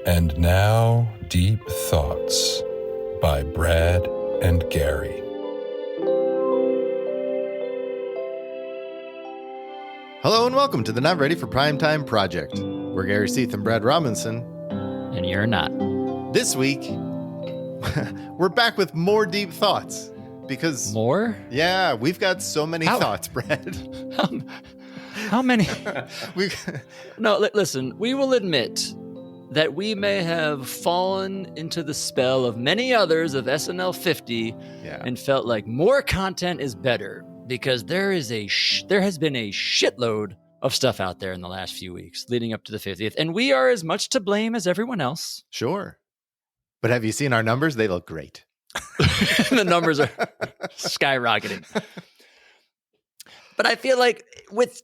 And now, Deep Thoughts by Brad and Gary. Hello and welcome to the Not Ready for Primetime Project. We're Gary Seath and Brad Robinson. And you're not. This week, we're back with more Deep Thoughts. Because... More? Yeah, we've got so many thoughts, Brad. How many? No, listen, we will admit that we may have fallen into the spell of many others of SNL 50 and felt like more content is better because there has been a shitload of stuff out there in the last few weeks leading up to the 50th, and we are as much to blame as everyone else. Sure. But have you seen our numbers? They look great. The numbers are skyrocketing. But I feel like with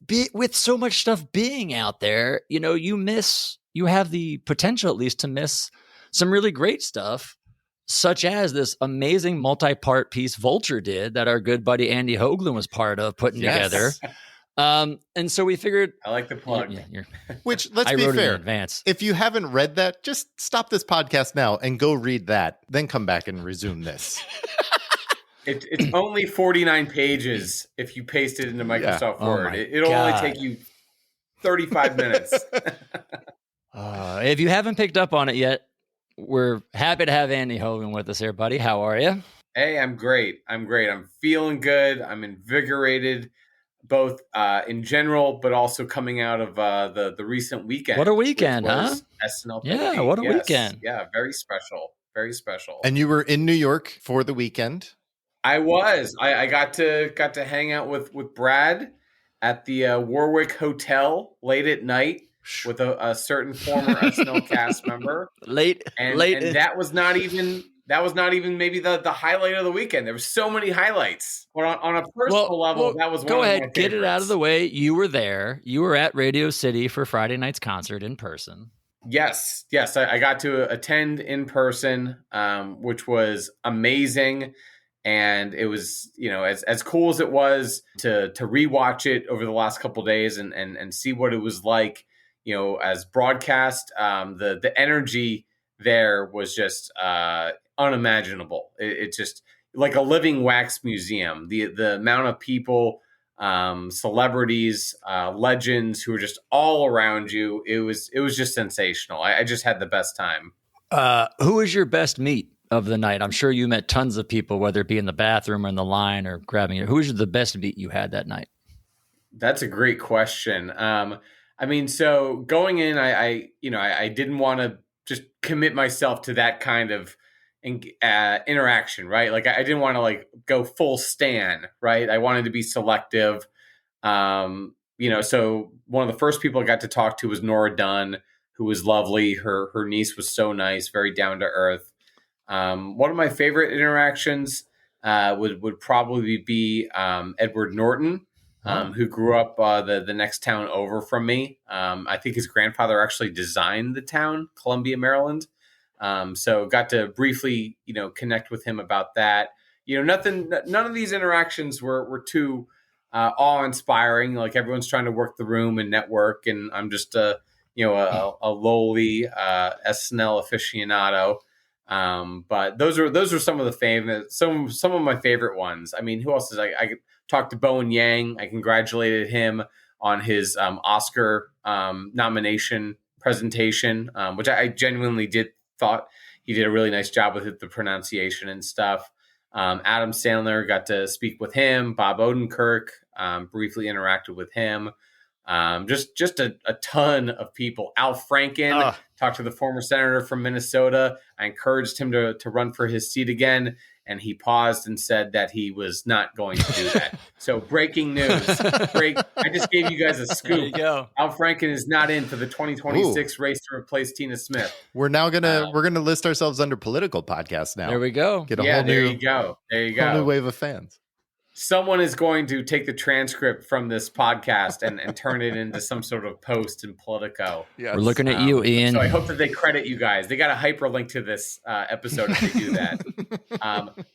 so much stuff being out there, you have the potential at least to miss some really great stuff, such as this amazing multi-part piece Vulture did that our good buddy Andy Hoglund was part of putting together. And so we figured... I like the plug. Which, let's be fair, in advance. If you haven't read that, just stop this podcast now and go read that. Then come back and resume this. It's only 49 pages if you paste it into Microsoft Word. It'll only take you 35 minutes. If you haven't picked up on it yet, we're happy to have Andy Hogan with us here, buddy. How are you? Hey, I'm great. I'm feeling good. I'm invigorated, both in general, but also coming out of the recent weekend. What a weekend, huh? SNL 50. Yeah, what a weekend. Yeah, very special. Very special. And you were in New York for the weekend? I was. I got to hang out with Brad at the Warwick Hotel late at night with a certain former SNL cast member. And that was not even maybe the highlight of the weekend. There were so many highlights. But on a personal level, that was one of my favorites. Get it out of the way. You were there. You were at Radio City for Friday night's concert in person. Yes. I got to attend in person, which was amazing. And it was, as cool as it was to rewatch it over the last couple of days and see what it was like, as broadcast. The energy there was just unimaginable. It's just like a living wax museum. The amount of people, celebrities, legends who were just all around you. It was just sensational. I just had the best time. Who was your best meet of the night? I'm sure you met tons of people, whether it be in the bathroom or in the line or grabbing it. Who was the best meet you had that night? That's a great question. So going in, I didn't want to just commit myself to that kind of interaction, right? Like I didn't want to go full stan, right? I wanted to be selective. So one of the first people I got to talk to was Nora Dunn, who was lovely. Her niece was so nice, very down to earth. One of my favorite interactions would probably be Edward Norton, who grew up the next town over from me. I think his grandfather actually designed the town, Columbia, Maryland. So got to briefly, connect with him about that. None of these interactions were too awe-inspiring. Like everyone's trying to work the room and network, and I'm just a lowly SNL aficionado. But those are some of the favorite, some of my favorite ones. I mean, who else is I talked to Bowen Yang. I congratulated him on his Oscar nomination presentation, which I genuinely thought he did a really nice job with it, the pronunciation and stuff. Adam Sandler, got to speak with him. Bob Odenkirk, briefly interacted with him. Just a ton of people. Al Franken, talked to the former senator from Minnesota. I encouraged him to run for his seat again, and he paused and said that he was not going to do that. So breaking news. I just gave you guys a scoop. There you go. Al Franken is not in for the 2026 race to replace Tina Smith. We're now we're gonna list ourselves under political podcasts now. There we go. Get a whole there you go. Whole new wave of fans. Someone is going to take the transcript from this podcast and turn it into some sort of post in Politico. Yes. We're looking at you, Ian. So I hope that they credit you guys. They got a hyperlink to this episode if they do that.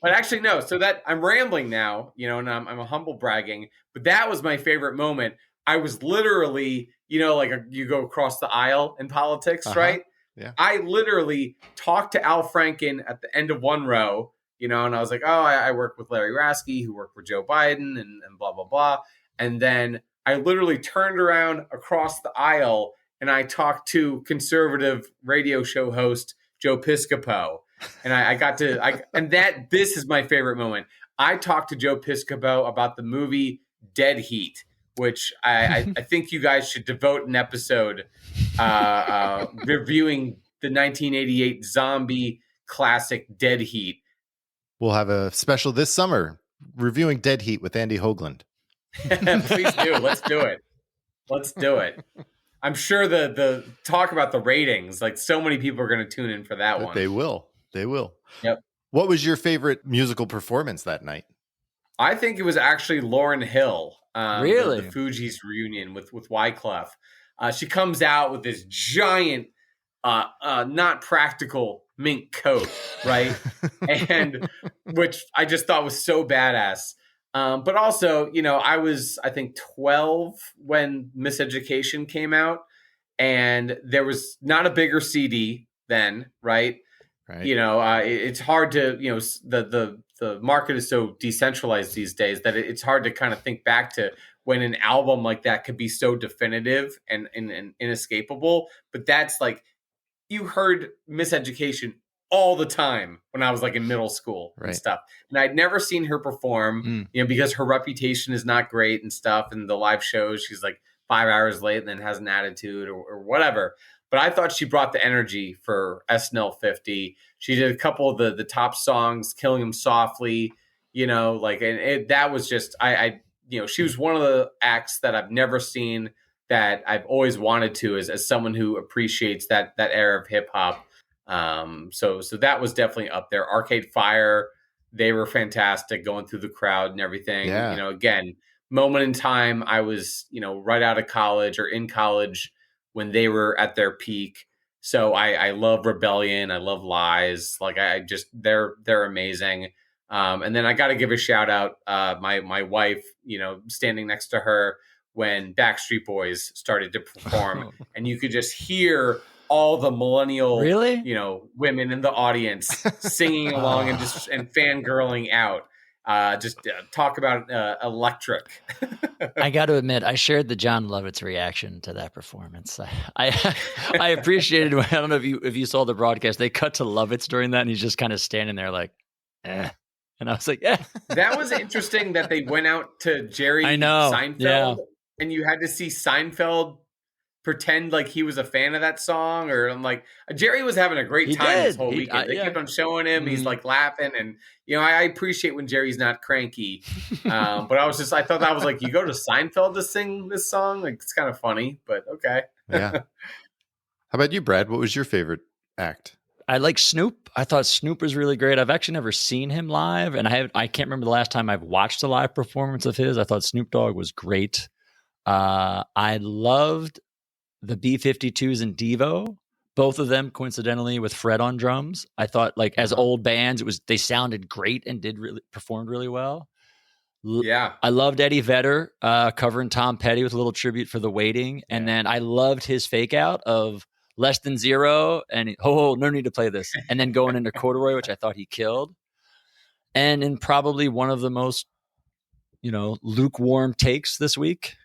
But actually, no. So that I'm rambling now, and I'm a humble bragging. But that was my favorite moment. I was literally, you go across the aisle in politics, right? Yeah. I literally talked to Al Franken at the end of one row, and I was like, oh, I work with Larry Raskey, who worked for Joe Biden and blah, blah, blah. And then I literally turned around across the aisle and I talked to conservative radio show host Joe Piscopo. And I got to, this is my favorite moment. I talked to Joe Piscopo about the movie Dead Heat, which I think you guys should devote an episode reviewing the 1988 zombie classic Dead Heat. We'll have a special this summer reviewing Dead Heat with Andy Hoglund. Please do. Let's do it. I'm sure the talk about the ratings, like so many people are going to tune in for that one. They will. Yep. What was your favorite musical performance that night? I think it was actually Lauryn Hill. Really? The Fugees reunion with Wyclef. She comes out with this giant, not practical mink coat, right? And which I just thought was so badass. But also, I was, I think, 12 when Miseducation came out, and there was not a bigger CD then, right? Right. It's hard to, the market is so decentralized these days that it's hard to kind of think back to when an album like that could be so definitive and inescapable. But that's like, you heard Miseducation all the time when I was like in middle school and stuff. And I'd never seen her perform, because her reputation is not great and stuff. And the live shows, she's like 5 hours late and then has an attitude or whatever. But I thought she brought the energy for SNL 50. She did a couple of the top songs, Killing 'Em Softly, that was just, she was one of the acts that I've never seen that I've always wanted to as someone who appreciates that era of hip hop. So that was definitely up there. Arcade Fire, they were fantastic going through the crowd and everything. Yeah. Again, moment in time, I was, right out of college or in college when they were at their peak. So I love Rebellion. I love Lies. Like they're amazing. And then I got to give a shout out, my wife, standing next to her when Backstreet Boys started to perform and you could just hear all the millennial, women in the audience singing along and fangirling out. Talk about electric. I got to admit, I shared the John Lovitz reaction to that performance. I appreciated. I don't know if you saw the broadcast. They cut to Lovitz during that, and he's just kind of standing there like, eh. And I was like, yeah. That was interesting that they went out to Jerry Seinfeld, and you had to see Seinfeld pretend like he was a fan of that song, or I'm like, Jerry was having a great time this whole weekend. They kept on showing him. He's like laughing, and I appreciate when Jerry's not cranky. But I thought that was like, you go to Seinfeld to sing this song, like it's kind of funny, but okay. Yeah. How about you, Brad? What was your favorite act? I like Snoop. I thought Snoop was really great. I've actually never seen him live, and I can't remember the last time I've watched a live performance of his. I thought Snoop Dogg was great. I loved the B-52s and Devo, both of them coincidentally with Fred on drums. I thought like as old bands, they sounded great and performed really well. Yeah. I loved Eddie Vedder covering Tom Petty with a little tribute for The Waiting. And then I loved his fake out of Less Than Zero and no need to play this. And then going into Corduroy, which I thought he killed. And in probably one of the most, lukewarm takes this week,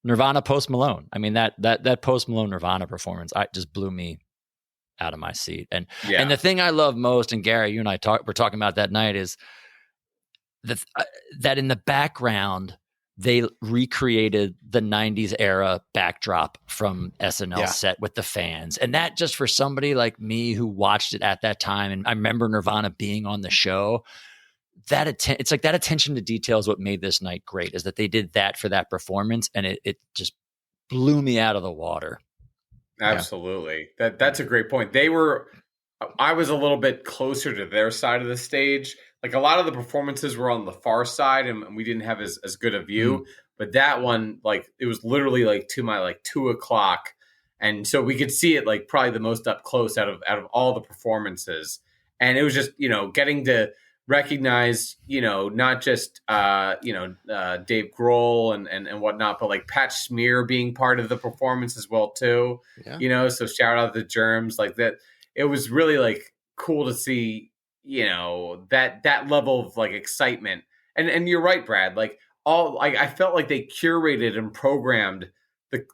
Nirvana Post Malone. I mean, that Post Malone Nirvana performance, just blew me out of my seat. And the thing I love most, and Gary, you and I were talking about that night, is that in the background, they recreated the 90s era backdrop from SNL set with the fans. And that just for somebody like me who watched it at that time, and I remember Nirvana being on the show, it's like that attention to detail is what made this night great, is that they did that for that performance, and it just blew me out of the water. Absolutely. That's a great point. I was a little bit closer to their side of the stage. Like a lot of the performances were on the far side and we didn't have as good a view, but that one, like it was literally like to my like 2:00. And so we could see it like probably the most up close out of all the performances. And it was just, getting to recognize, not just, Dave Grohl and whatnot, but like Pat Smear being part of the performance as well too. Yeah. So shout out the Germs like that. It was really like cool to see, that level of like excitement. And you're right, Brad, like I felt like they curated and programmed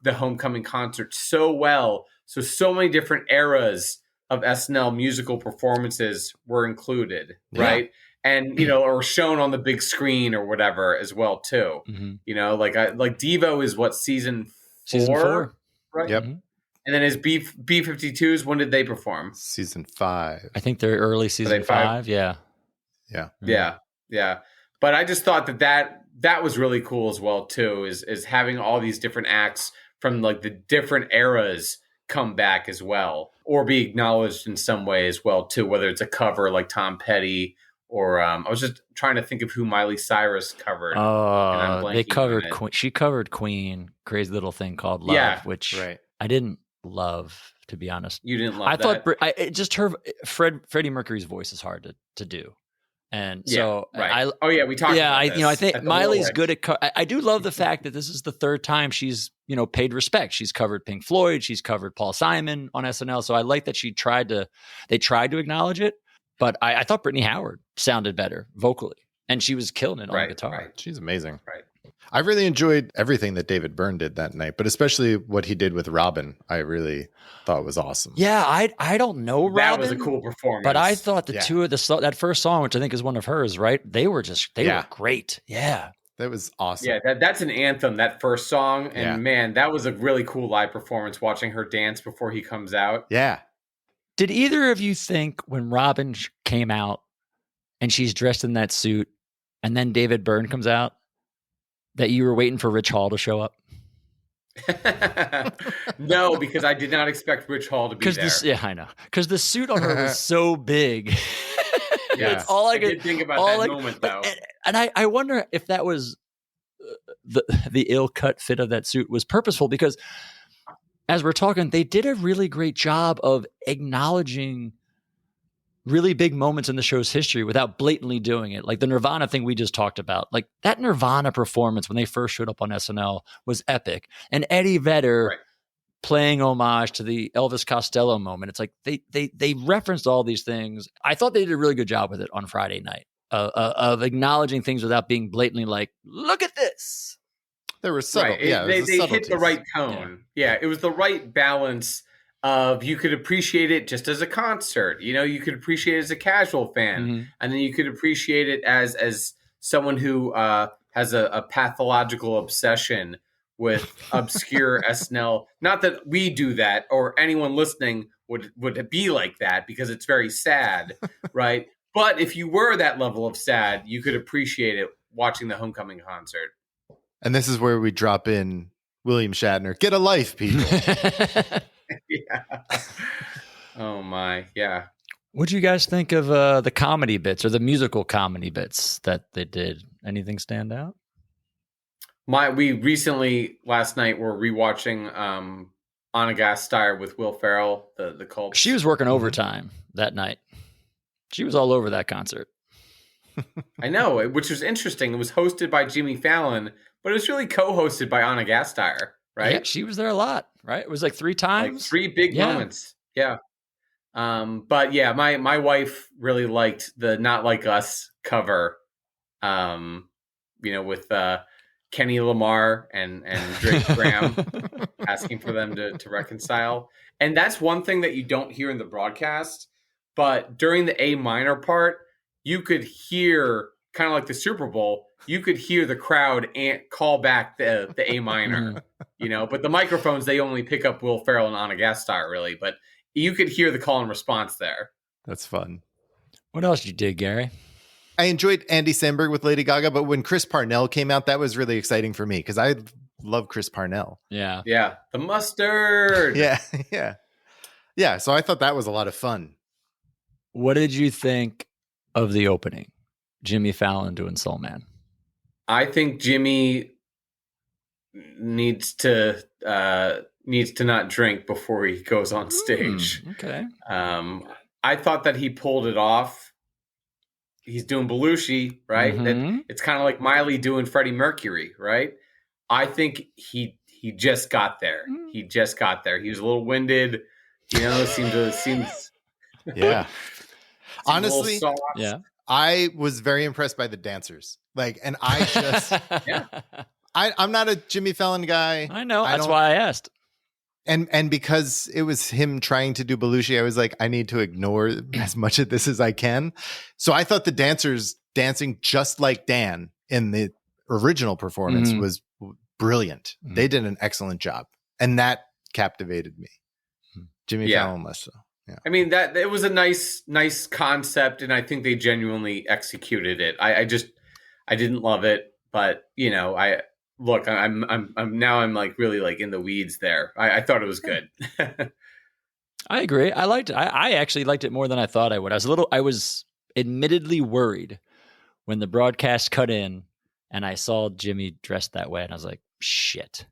the homecoming concert so well. So many different eras of SNL musical performances were included, right? And or shown on the big screen or whatever as well too. Like Devo is what, season 4, right? Yep. And then his B-52s, when did they perform? Season 5. I think they're early season 5. Yeah. Yeah. But I just thought that was really cool as well too, is having all these different acts from like the different eras come back as well, or be acknowledged in some way as well too, whether it's a cover like Tom Petty, or I was just trying to think of who Miley Cyrus covered. They covered she covered Queen, Crazy Little Thing Called Love, which I didn't love, to be honest. You didn't love I that? thought Freddie Mercury's voice is hard to do. And so we talked about this. I think Miley's good at I do love the fact that this is the third time she's, paid respect. She's covered Pink Floyd, she's covered Paul Simon on SNL. So I like that they tried to acknowledge it, but I thought Brittany Howard sounded better vocally, and she was killing it on guitar. Right. She's amazing. Right. I really enjoyed everything that David Byrne did that night, but especially what he did with Robin, I really thought was awesome. Yeah, I don't know Robin. That was a cool performance. But I thought the two of that first song, which I think is one of hers, right? They were great. Yeah. That was awesome. Yeah, that's an anthem, that first song. And man, that was a really cool live performance, watching her dance before he comes out. Yeah. Did either of you think when Robin came out and she's dressed in that suit and then David Byrne comes out, that you were waiting for Rich Hall to show up? No, because I did not expect Rich Hall to be there. I know. Because the suit on her was so big. Yes. I did think about that moment, though. And I wonder if that was the ill-cut fit of that suit was purposeful, because as we're talking, they did a really great job of acknowledging really big moments in the show's history without blatantly doing it. Like the Nirvana thing we just talked about. Like that Nirvana performance when they first showed up on SNL was epic. And Eddie Vedder playing homage to the Elvis Costello moment. It's like they referenced all these things. I thought they did a really good job with it on Friday night of acknowledging things without being blatantly like, look at this. There was subtle. Right. Yeah, they hit the right tone. Yeah, it was the right balance of, you could appreciate it just as a concert, you could appreciate it as a casual fan, and then you could appreciate it as someone who has a pathological obsession with obscure SNL. Not that we do that, or anyone listening would be like that, because it's very sad, right? But if you were that level of sad, you could appreciate it watching the homecoming concert. And this is where we drop in William Shatner. Get a life, people. Yeah. Oh my, yeah. What'd you guys think of the comedy bits, or the musical comedy bits that they did? Anything stand out? We recently last night were rewatching On a Gas Tire with Will Ferrell, the cult. She was working overtime that night. She was all over that concert. I know, which was interesting. It was hosted by Jimmy Fallon, but it was really co-hosted by On a Gas Tire, right? Yeah, she was there a lot, right? It was like 3 times. Like 3 big moments. Yeah. But yeah, my wife really liked the Not Like Us cover, with Kenny Lamar and Drake Graham asking for them to reconcile. And that's one thing that you don't hear in the broadcast, but during the A minor part, you could hear, kind of like the Super Bowl, you could hear the crowd call back the A minor, but the microphones, they only pick up Will Ferrell and On a Gas Tire, really, but you could hear the call and response there. That's fun. What else did you dig, Gary? I enjoyed Andy Samberg with Lady Gaga, but when Chris Parnell came out, that was really exciting for me, because I love Chris Parnell. Yeah. Yeah. The mustard. Yeah. So I thought that was a lot of fun. What did you think of the opening? Jimmy Fallon doing Soul Man. I think Jimmy needs to not drink before he goes on stage. Okay. I thought that he pulled it off. he's doing Belushi, right? It's kind of like Miley doing Freddie Mercury, right? I think he just got there. He just got there. He was a little winded, seems yeah. Honestly, yeah. I was very impressed by the dancers. And I just I'm not a Jimmy Fallon guy. I know. That's why I asked. And because it was him trying to do Belushi, I was like, I need to ignore as much of this as I can. So I thought the dancers dancing just like Dan in the original performance was brilliant. They did an excellent job. And that captivated me. Jimmy Fallon less so. Yeah. I mean, that it was a nice concept, and I think they genuinely executed it. I didn't love it, but I'm like really like in the weeds there. I thought it was good. I agree. I liked it. I actually liked it more than I thought I would. I was admittedly worried when the broadcast cut in and I saw Jimmy dressed that way, and I was like, shit.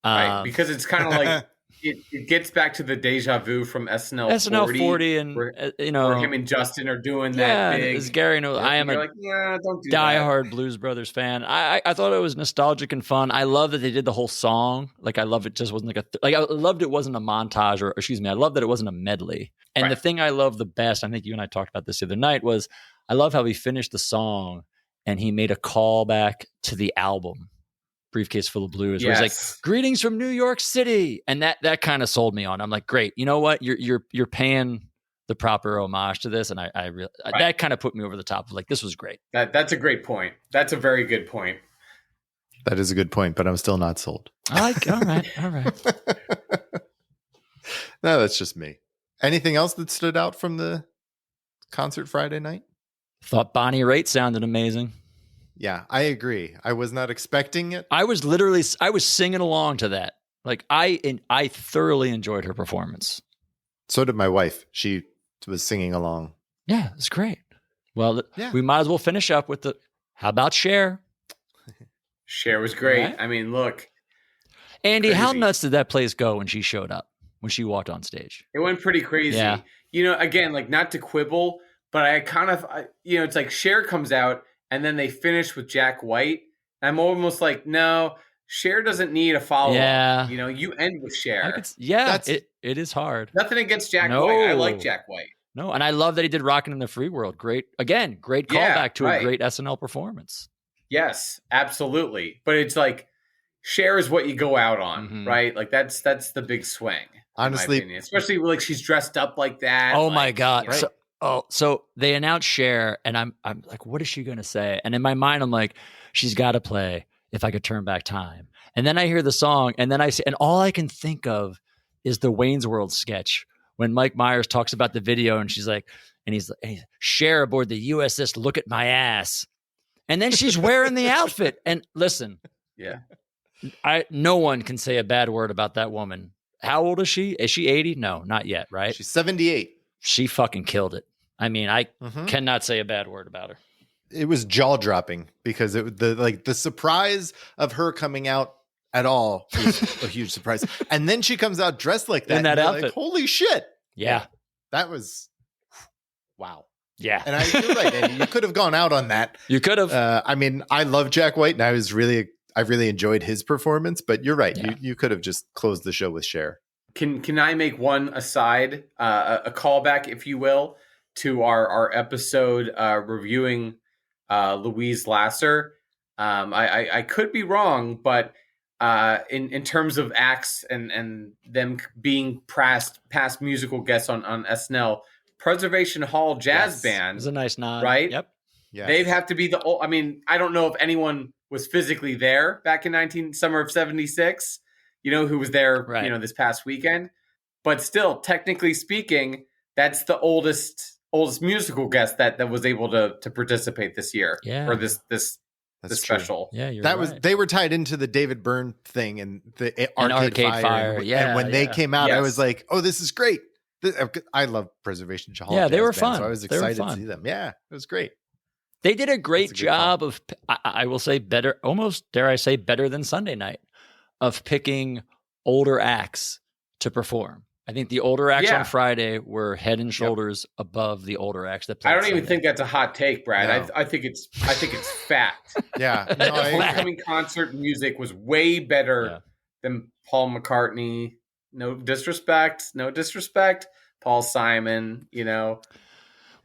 Right, because it's kind of like it gets back to the deja vu from SNL 40 and where him and Justin are doing that big. As Gary knows, I am a don't do diehard Blues Brothers fan. I thought it was nostalgic and fun. I love that they did the whole song. I love it just wasn't I loved it wasn't a montage I love that it wasn't a medley. And the thing I love the best, I think you and I talked about this the other night, was I love how he finished the song and he made a callback to the album Briefcase Full of Blues, where he's like, greetings from New York City. And that kind of sold me on. I'm like, great. You know what? You're paying the proper homage to this. And I really, that kind of put me over the top of like, this was great. That's a great point. That's a very good point. That is a good point, but I'm still not sold. All right. No, that's just me. Anything else that stood out from the concert Friday night? Thought Bonnie Raitt sounded amazing. Yeah, I agree. I was not expecting it. I was singing along to that. I thoroughly enjoyed her performance. So did my wife. She was singing along. Yeah, it's great. Well, we might as well finish up with how about Cher? Cher was great. Right? I mean, look. Andy, how nuts did that place go when she showed up, when she walked on stage? It went pretty crazy. Yeah. Again, not to quibble, but I kind of, it's like Cher comes out, and then they finish with Jack White. I'm almost like, no, Cher doesn't need a follow-up. Yeah. You end with Cher. It is hard. Nothing against Jack White. I like Jack White. No, and I love that he did Rockin' in the Free World. Great callback to a great SNL performance. Yes, absolutely. But it's like, Cher is what you go out on, right? Like, that's the big swing. Honestly. In my opinion. Especially she's dressed up like that. Oh, my God. Right? So they announced Cher, and I'm like, what is she going to say? And in my mind, I'm like, she's got to play If I Could Turn Back Time. And then I hear the song, and then and all I can think of is the Wayne's World sketch when Mike Myers talks about the video, and she's like, and he's Cher aboard the USS Look at My Ass. And then she's wearing the outfit. And listen, no one can say a bad word about that woman. How old is she? Is she 80? No, not yet, right? She's 78. She fucking killed it. I mean, I cannot say a bad word about her. It was jaw-dropping because the surprise of her coming out at all was a huge surprise. And then she comes out dressed like that. In that outfit. Like, holy shit. Yeah. That was, wow. Yeah. And you're right, Andy. You could have gone out on that. You could have. I mean, I love Jack White, and I really enjoyed his performance, but you're right. Yeah. You could have just closed the show with Cher. Can I make one aside, a callback, if you will, to our episode reviewing Louise Lasser? I could be wrong, but in terms of acts and them being past musical guests on SNL, Preservation Hall Jazz Band. It was a nice nod. Right? Yep. Yes. They'd have to be I don't know if anyone was physically there back in summer of 76. Who was there, this past weekend. But still, technically speaking, that's the oldest musical guest that was able to participate this year. Yeah. Or this special. Yeah, They were tied into the David Byrne thing and the Arcade Fire. Yeah. And when they came out, I was like, oh, this is great. I love Preservation Hall. Yeah, they were fun. So I was excited to see them. Yeah, it was great. They did a great job of, I will say better, almost dare I say better than Sunday night, of picking older acts to perform. I think the older acts Yeah. on Friday were head and shoulders above the older acts that played I don't even Sunday. think that's a hot take, Brad. No. I think it's fact. Yeah. No, The I agree. homecoming concert music was way better Yeah. than Paul McCartney. No disrespect. Paul Simon, Well,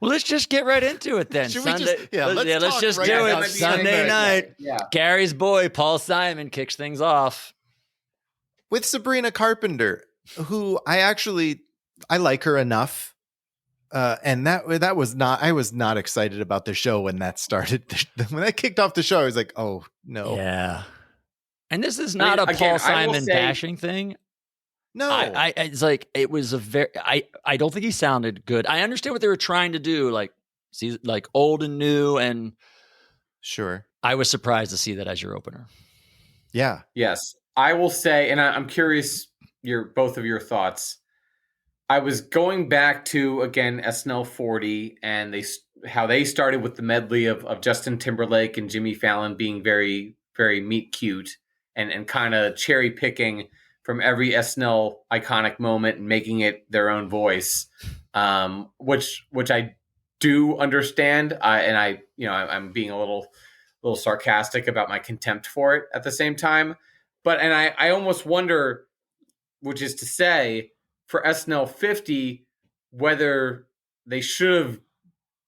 let's just get right into it then. Should we Sunday, just- yeah, let's let's talk just right do now. it. That might be Sunday Sunday. night. Yeah. Gary's boy, Paul Simon, kicks things off. With Sabrina Carpenter, who I like her enough. And that was not, I was not excited about the show when that started. When that kicked off the show, I was like, oh no. Yeah. And this is not a again, Paul I will Simon say- bashing thing. No. It's like, it was I don't think he sounded good. I understand what they were trying to do, like old and new. And Sure. I was surprised to see that as your opener. Yeah. Yes. I will say, and I'm curious both of your thoughts. I was going back to, again, SNL 40 and how they started with the medley of Justin Timberlake and Jimmy Fallon being very, very meet cute and kind of cherry picking from every SNL iconic moment and making it their own voice, which I do understand. I'm being a little sarcastic about my contempt for it at the same time. But I almost wonder, which is to say, for SNL 50, whether they should have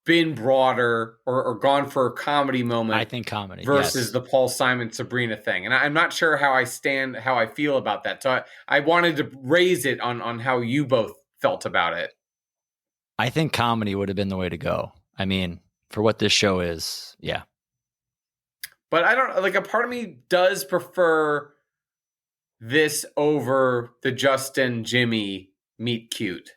been broader or gone for a comedy moment. I think comedy versus yes. the Paul Simon Sabrina thing. And I'm not sure how I feel about that. So I wanted to raise it on how you both felt about it. I think comedy would have been the way to go. I mean, for what this show is, yeah. But I don't, like, a part of me does prefer this over the Justin Jimmy meet cute.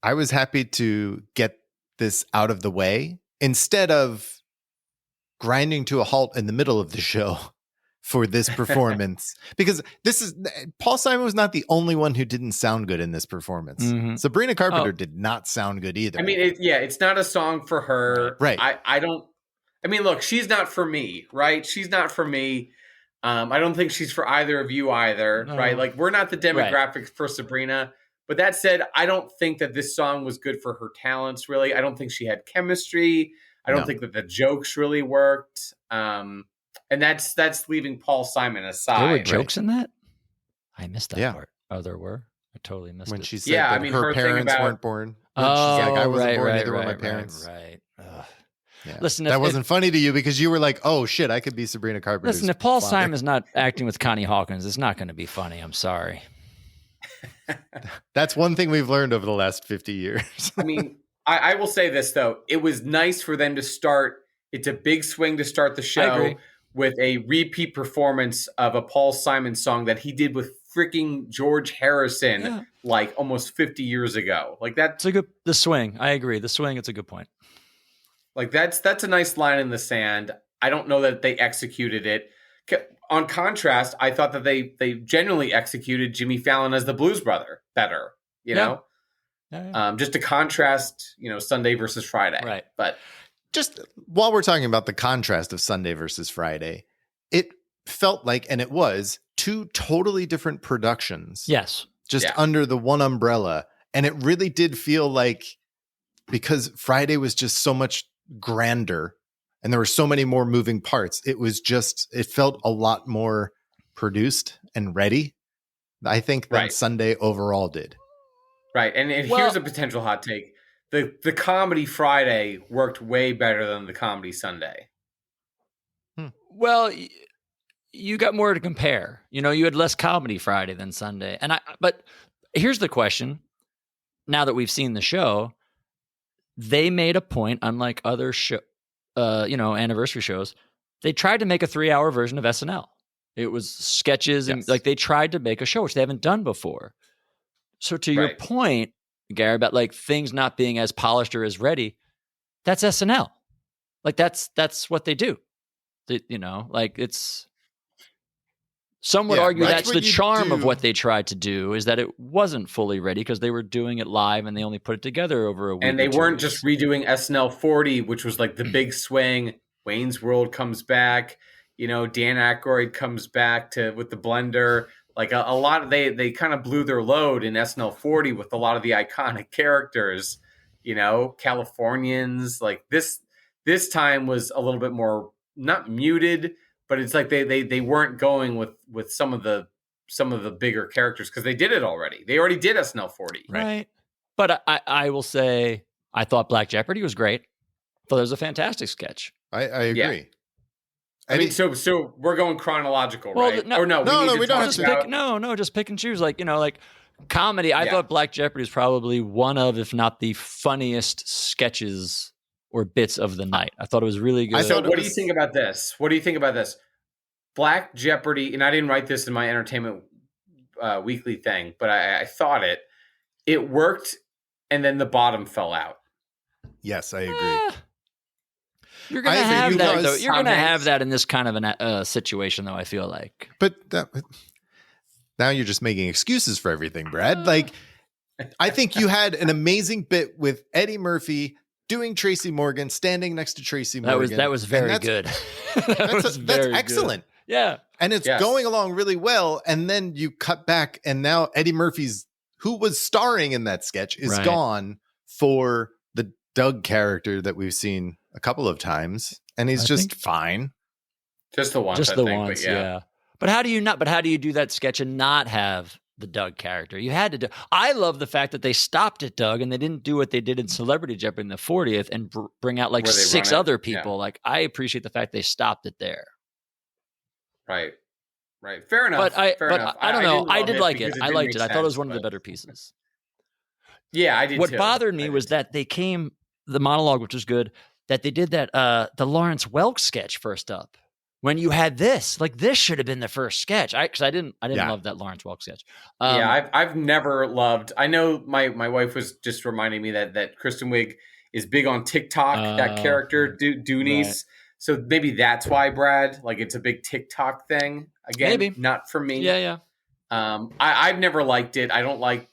I was happy to get this out of the way instead of grinding to a halt in the middle of the show for this performance. Because Paul Simon was not the only one who didn't sound good in this performance. Mm-hmm. Sabrina Carpenter did not sound good either. I mean, it's not a song for her. Right. I mean, look, she's not for me, right? She's not for me. I don't think she's for either of you either, right? Like, we're not the demographic for Sabrina. But that said, I don't think that this song was good for her talents, really. I don't think she had chemistry. I don't think that the jokes really worked. And that's leaving Paul Simon aside. There were jokes in that? I missed that part. Oh, there were? I totally missed when it. she said that her parents weren't born. She's like, I wasn't born, neither were my parents. Right. Yeah. Listen, that wasn't funny to you because you were like, oh shit, I could be Sabrina Carpenter's Listen, if Paul father. Simon's not acting with Connie Hawkins, it's not going to be funny. I'm sorry. That's one thing we've learned over the last 50 years. I mean, I will say this, though. It was nice for them to start. It's a big swing to start the show with a repeat performance of a Paul Simon song that he did with freaking George Harrison like almost 50 years ago. Like, that's the swing. I agree. The swing, it's a good point. Like, that's a nice line in the sand. I don't know that they executed it. On contrast, I thought that they genuinely executed Jimmy Fallon as the Blues Brother better, you know? Yeah. Just to contrast, Sunday versus Friday. Right. But just while we're talking about the contrast of Sunday versus Friday, it felt like, and it was, two totally different productions. Yes. Just under the one umbrella. And it really did feel like, because Friday was just so much grander and there were so many more moving parts, it felt a lot more produced and ready, I think, than Sunday overall did. Right. And here's a potential hot take. The comedy Friday worked way better than the comedy Sunday. Well, you got more to compare. You had less comedy Friday than Sunday. But here's the question. Now that we've seen the show, they made a point, unlike other anniversary shows, they tried to make a 3-hour version of SNL. It was sketches and they tried to make a show, which they haven't done before. So to your point, Gary, about like things not being as polished or as ready, that's SNL. Like that's what they do. Some would argue that's the charm of what they tried to do, is that it wasn't fully ready because they were doing it live and they only put it together over a week. And they weren't just redoing SNL 40, which was like the big swing. Wayne's World comes back, Dan Aykroyd comes back with the blender. Like a lot of they kind of blew their load in SNL 40 with a lot of the iconic characters, Californians. Like this time was a little bit more not muted, but it's like they weren't going with some of the bigger characters because they did it already. They already did SNL 40. Right. But I will say I thought Black Jeopardy was great. I thought it was a fantastic sketch. I agree. Yeah. I mean, so we're going chronological, Well, right? no- Or no, we don't have Just to. just pick and choose. Like, like comedy. I thought Black Jeopardy was probably one of, if not the funniest sketches or bits of the night. I thought it was really good. So what do you think about this? Black Jeopardy, and I didn't write this in my Entertainment Weekly thing, but I thought it worked, and then the bottom fell out. Yes, I agree. You're gonna I agree, have that, because though. You're Tom gonna Hanks- have that in this kind of a situation, though. I feel like. But now you're just making excuses for everything, Brad. Like, I think you had an amazing bit with Eddie Murphy doing Tracy Morgan, standing next to Tracy Morgan. That was very good. That's excellent. Yeah. And it's going along really well. And then you cut back, and now Eddie Murphy's, who was starring in that sketch, is gone for the Doug character that we've seen a couple of times. And he's fine. Just the once, Just I the think, once, but yeah. But how do you do that sketch and not have the Doug character? You had to do. I love the fact that they stopped at Doug and they didn't do what they did in Celebrity Jeopardy in the 40th and bring out like Where they 6 run it. other people. Like, I appreciate the fact they stopped it there. Right. Fair enough. But I don't know. didn't I love did like it. because I didn't liked make it. I thought it was sense, one of the but- better pieces. Yeah, I did. What too. bothered me I was did. that they came the monologue, which was good, that they did that the Lawrence Welk sketch first up. When you had this, like, this should have been the first sketch. Because I didn't love that Lawrence Welk sketch. I've never loved. I know my wife was just reminding me that Kristen Wiig is big on TikTok. That character Doonies. Right. So maybe that's why, Brad. Like, it's a big TikTok thing. Again, Maybe. not for me. Yeah. I've never liked it. I don't like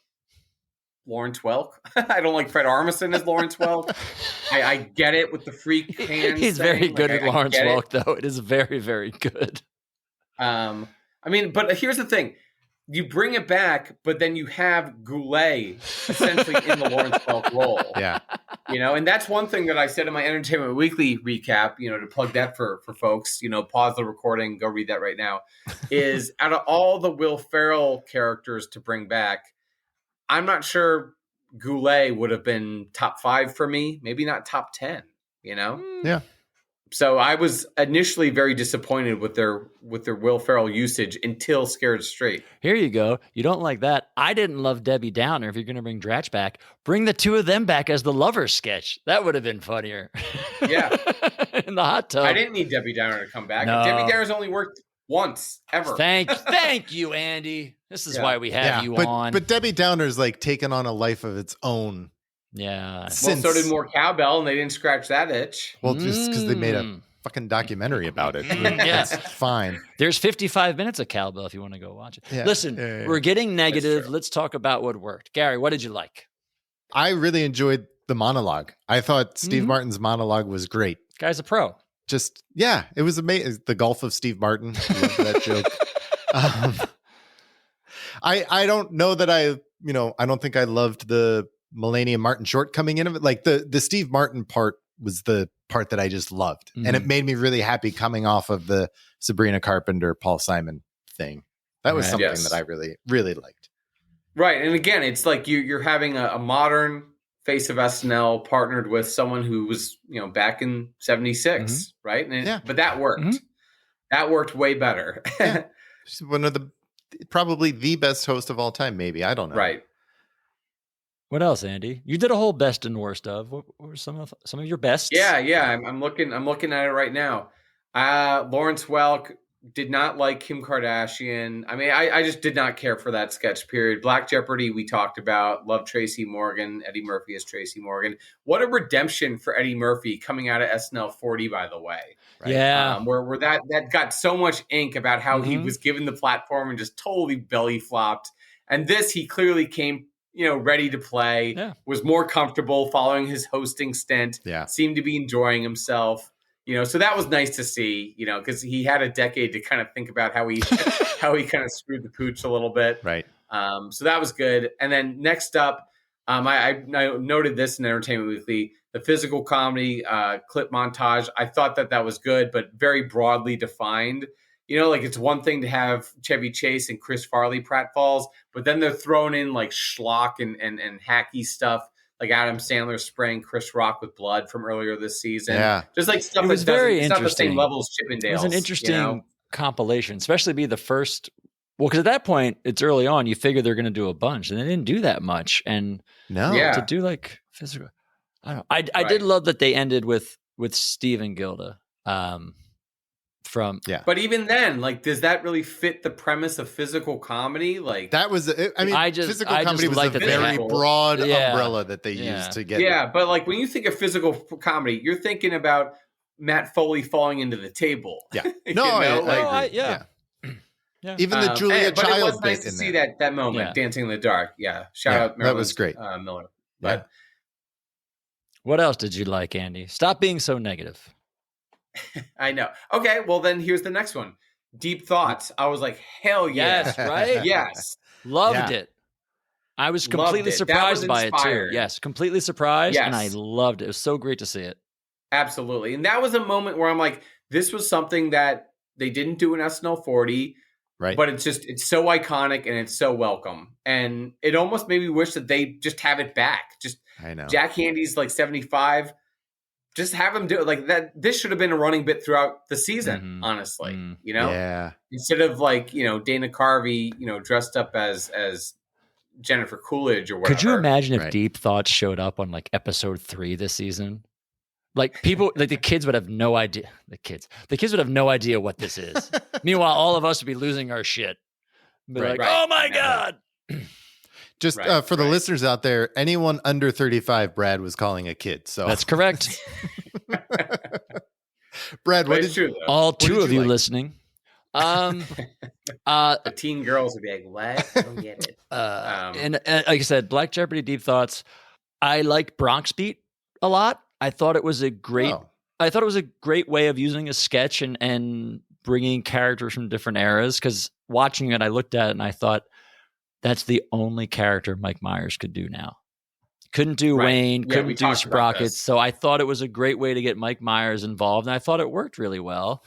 Lawrence Welk. I don't like Fred Armisen as Lawrence Welk. I get it with the freak hands. He's very good at Lawrence get it. Welk, though. It is very, very good. I mean, but here's the thing. You bring it back, but then you have Goulet essentially in the Lawrence Welk role. Yeah. And that's one thing that I said in my Entertainment Weekly recap, to plug that for folks, pause the recording, go read that right now, is out of all the Will Ferrell characters to bring back, I'm not sure Goulet would have been top 5 for me, maybe not top 10, Yeah. So I was initially very disappointed with their Will Ferrell usage until Scared Straight. Here you go. You don't like that. I didn't love Debbie Downer. If you're going to bring Dratch back, bring the two of them back as the lovers sketch. That would have been funnier. Yeah. In the hot tub. I didn't need Debbie Downer to come back. No. Debbie Downer's only worked once ever. Thank you, Andy. This is why we have you on. But Debbie Downer's like taken on a life of its own. Yeah. Well, so did More Cowbell, and they didn't scratch that itch. Well, just because they made a fucking documentary about it. Yes. That's fine. There's 55 minutes of Cowbell if you want to go watch it. Yeah. Listen, Yeah. we're getting negative. true. Let's talk about what worked. Gary, what did you like? I really enjoyed the monologue. I thought Steve Martin's monologue was great. Guy's a pro. It was amazing. The Gulf of Steve Martin. I love that joke. I don't know that I don't think I loved the Mulaney Martin short coming in of it. Like the Steve Martin part was the part that I just loved. And it made me really happy coming off of the Sabrina Carpenter, Paul Simon thing. That was Right. something Yes. that I really, really liked. Right. And again, it's like you're having a modern face of SNL partnered with someone who was, back in 76, right? And but that worked. Mhm. That worked way better. Yeah. She's one of probably the best host of all time, maybe. I don't know. Right. What else, Andy? You did a whole best and worst of. What were some of your bests? Yeah. I'm looking at it right now. Lawrence Welk did not like Kim Kardashian. I mean, I just did not care for that sketch period. Black Jeopardy, we talked about. Love Tracy Morgan. Eddie Murphy as Tracy Morgan. What a redemption for Eddie Murphy coming out of SNL 40, by the way. Right? Yeah. Where that got so much ink about how he was given the platform and just totally belly flopped. And this, he clearly came, ready to play, was more comfortable following his hosting stint, Yeah. seemed to be enjoying himself. So that was nice to see, because he had a decade to kind of think about how he kind of screwed the pooch a little bit. Right. So that was good. And then next up, I noted this in Entertainment Weekly, the physical comedy clip montage. I thought that was good, but very broadly defined. Like it's one thing to have Chevy Chase and Chris Farley pratfalls, but then they're thrown in like schlock and hacky stuff, like Adam Sandler spraying Chris Rock with blood from earlier this season. Yeah. Just like stuff It was that doesn't, very it's not the same interesting. level as Chippendales. It was an interesting compilation, especially be the first. Well, because at that point, it's early on. You figure they're going to do a bunch, and they didn't do that much. And to do like physical, I don't know. I did love that they ended with Steve and Gilda. But even then, like, does that really fit the premise of physical comedy? Like that was, physical comedy was a very broad umbrella that they used to get. Yeah, but like when you think of physical comedy, you're thinking about Matt Foley falling into the table. Yeah, I agree. Yeah. Even the Julia Child it was bit nice to in see there. that moment, dancing in the dark. Yeah, shout out Marilyn. That was great. Miller. But what else did you like, Andy? Stop being so negative. I know. Okay, well then here's the next one. Deep Thoughts. I was like, hell yeah. Yes, right? Yes. Loved it. I was completely surprised by it too. Yes, completely surprised, and I loved it. It was so great to see it. Absolutely. And that was a moment where I'm like, this was something that they didn't do in SNL 40. Right. But it's so iconic and it's so welcome. And it almost made me wish that they just have it back. I know. Jack Handy's like 75. Just have him do it like that. This should have been a running bit throughout the season, honestly. Yeah. Instead of like, Dana Carvey, dressed up as Jennifer Coolidge or whatever. Could you imagine if Deep Thoughts showed up on like episode 3 this season? Like people, like the kids would have no idea. The kids would have no idea what this is. Meanwhile, all of us would be losing our shit. Oh my God. Just for the listeners out there, anyone under 35, Brad was calling a kid. So that's correct. Brad, all two of you listening? The teen girls would be like, "What? I don't get it." And like I said, Black Jeopardy, Deep Thoughts. I liked Bronx Beat a lot. I thought it was a great. I thought it was a great way of using a sketch and bringing characters from different eras. Because watching it, I looked at it and I thought, that's the only character Mike Myers could do now. Couldn't do Wayne, couldn't do Sprockets. So I thought it was a great way to get Mike Myers involved, and I thought it worked really well.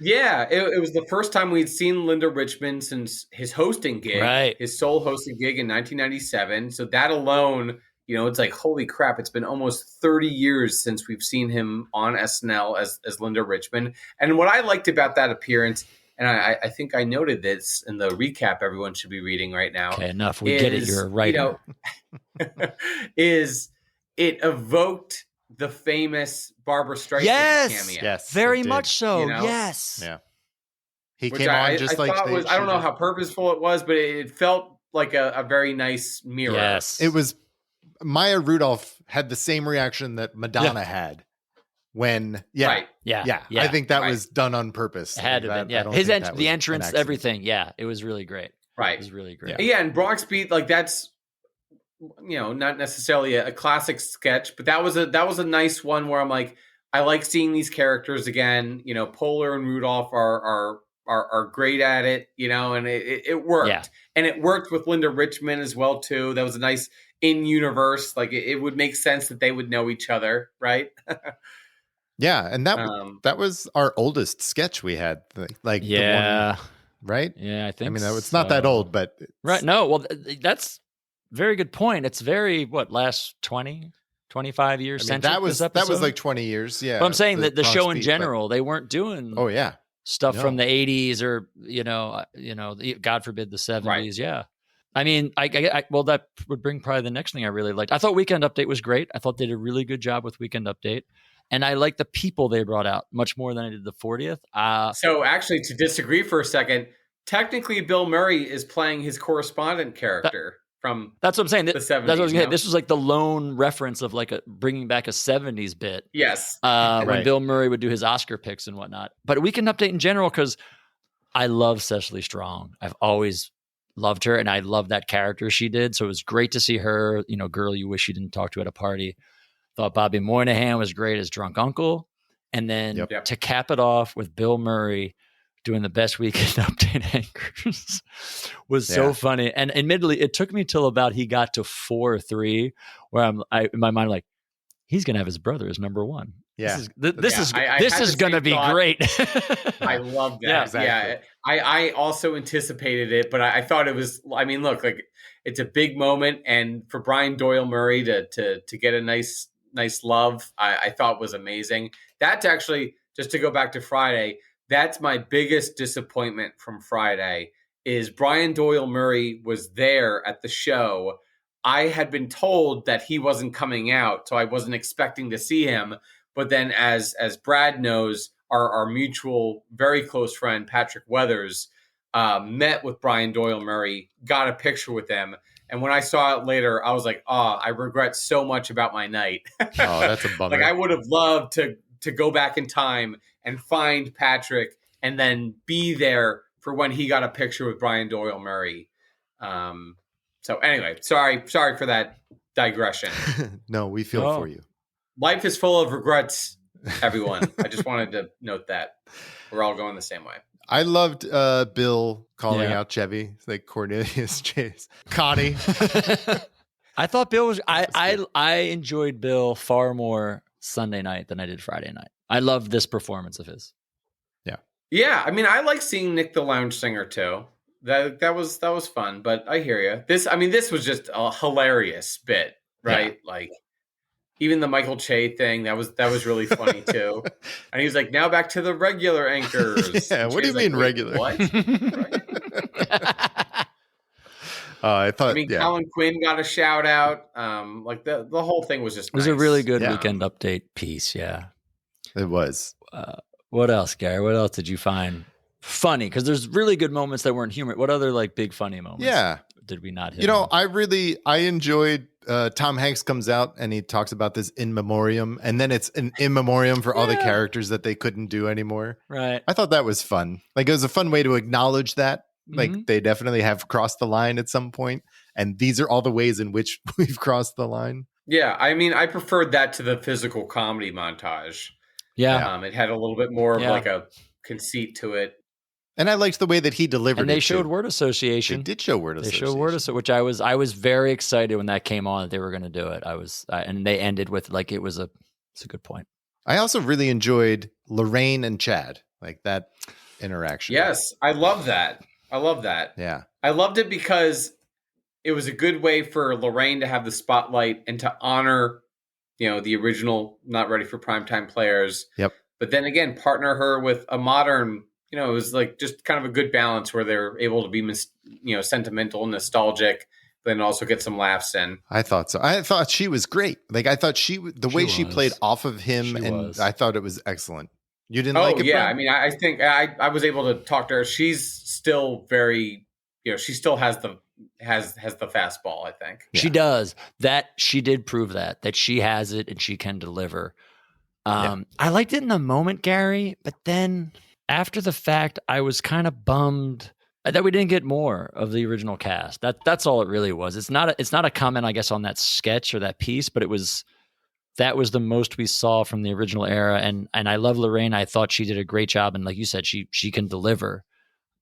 Yeah, it was the first time we'd seen Linda Richman since his hosting gig, his sole hosting gig in 1997. So that alone, it's like, holy crap, it's been almost 30 years since we've seen him on SNL as Linda Richman. And what I liked about that appearance, and I think I noted this in the recap everyone should be reading right now. Okay, enough. We get it. You're a writer. Is it evoked the famous Barbara Streisand cameo? Yes, very much so. Yes. Yeah. He came on just like I don't know how purposeful it was, but it felt like a very nice mirror. Yes. It was. Maya Rudolph had the same reaction that Madonna had when I think that was done on purpose. It had to have been, his the entrance, everything. Yeah, it was really great. Right. It was really great. Yeah, and Bronx Beat, like that's not necessarily a classic sketch, but that was a nice one where I'm like, I like seeing these characters again. Poehler and Rudolph are great at it, and it worked. Yeah. And it worked with Linda Richman as well too. That was a nice in-universe, like it would make sense that they would know each other, right? Yeah, and that was our oldest sketch we had, like the one, right? Yeah, I think. I mean, it's not that old, but right. No, well, that's a very good point. It's very last 20, 25 years. I mean, that was like 20 years. Yeah, but I'm saying that the show in general, they weren't doing. Oh yeah, stuff from the 80s or God forbid the 70s. Right. Yeah. I mean, well, that would bring probably the next thing I really liked. I thought Weekend Update was great. I thought they did a really good job with Weekend Update. And I liked the people they brought out much more than I did the 40th. So actually, to disagree for a second, technically Bill Murray is playing his correspondent character from that's what I'm saying. The 70s. That's what I was saying. This was like the lone reference of like bringing back a 70s bit. Yes. When Bill Murray would do his Oscar picks and whatnot. But Weekend Update in general, because I love Cecily Strong. I've always loved her, and I love that character she did. So it was great to see her, girl you wish you didn't talk to at a party. Thought Bobby Moynihan was great as Drunk Uncle. And then Yep. to cap it off with Bill Murray doing the best weekend update anchors was so funny. And admittedly, it took me till about he got to 4 or 3 where in my mind, like, he's going to have his brother as number 1. Yeah. This is going to be great. I love that. Yeah, exactly. I also anticipated it, but I thought it was, I mean, look, like it's a big moment. And for Brian Doyle Murray to get a nice love, I thought was amazing. That's actually, just to go back to Friday, that's my biggest disappointment from Friday is Brian Doyle Murray was there at the show. I had been told that he wasn't coming out, so I wasn't expecting to see him. But then as Brad knows, our mutual, very close friend, Patrick Weathers, met with Brian Doyle Murray, got a picture with him. And when I saw it later, I was like, I regret so much about my night. Oh, that's a bummer. Like I would have loved to go back in time and find Patrick and then be there for when he got a picture with Brian Doyle Murray. So anyway, sorry for that digression. No, we feel for you. Life is full of regrets, everyone. I just wanted to note that we're all going the same way. I loved Bill calling out Chevy, like Cornelius Chase. Connie. I thought Bill was I enjoyed Bill far more Sunday night than I did Friday night. I loved this performance of his. Yeah, I mean, I like seeing Nick the Lounge Singer too. That was fun, but I hear you. This was just a hilarious bit, right? Yeah. Like even the Michael Che thing, that was really funny too. And he was like, "Now back to the regular anchors." Yeah, what do you mean regular? What? I mean, Colin Quinn got a shout out. Like the whole thing was just it was a really good weekend update piece. Yeah, it was. What else, Gary? What else did you find funny? Because there's really good moments that weren't humorous. What other like big funny moments? Did we not hit? I enjoyed Tom Hanks comes out and he talks about this in memoriam, and then it's an in memoriam for all the characters that they couldn't do anymore. Right. I thought that was fun. Like it was a fun way to acknowledge that. Like they definitely have crossed the line at some point, and these are all the ways in which we've crossed the line. Yeah, I mean, I preferred that to the physical comedy montage. Yeah. It had a little bit more of like a conceit to it. And I liked the way that he delivered it. And they showed word association. They did show word association. They showed word association, which I was very excited when that came on that they were going to do it. And they ended with like it's a good point. I also really enjoyed Lorraine and Chad, like that interaction. Yes, I love that. Yeah. I loved it because it was a good way for Lorraine to have the spotlight and to honor the original Not Ready for Primetime players. Yep. But then again, partner her with a modern, it was like just kind of a good balance where they're able to be, sentimental and nostalgic, but then also get some laughs in. I thought so. I thought she was great. Like I thought she played off of him, I thought it was excellent. You didn't like it? Yeah. Brian? I mean, I think I was able to talk to her. She's still very, she still has the fastball, I think. She does. That she did prove that she has it and she can deliver. I liked it in the moment, Gary, but then after the fact, I was kind of bummed that we didn't get more of the original cast. That's all it really was. It's not a comment, I guess, on that sketch or that piece, but that was the most we saw from the original era. And I love Lorraine. I thought she did a great job. And like you said, she can deliver.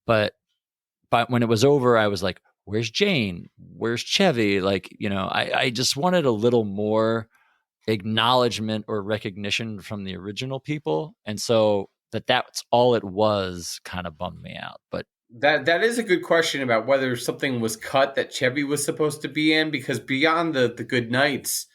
But when it was over, I was like, where's Jane? Where's Chevy? Like, I just wanted a little more acknowledgement or recognition from the original people. And so that's all it was kind of bummed me out. But that is a good question about whether something was cut that Chevy was supposed to be in, because beyond the good nights,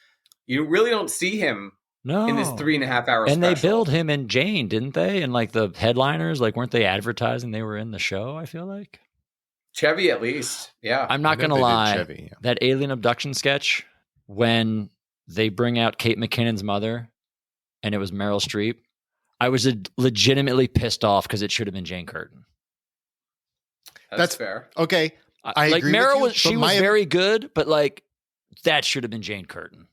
you really don't see him in this 3.5 hour and special. They billed him and Jane, didn't they? And like the headliners, like weren't they advertising they were in the show, I feel like? Chevy, at least. Yeah. I'm not going to lie. Chevy, that alien abduction sketch, when they bring out Kate McKinnon's mother and it was Meryl Streep, I was legitimately pissed off because it should have been Jane Curtin. That's fair. Okay. I like agree Meryl with you, was very good, but like that should have been Jane Curtin.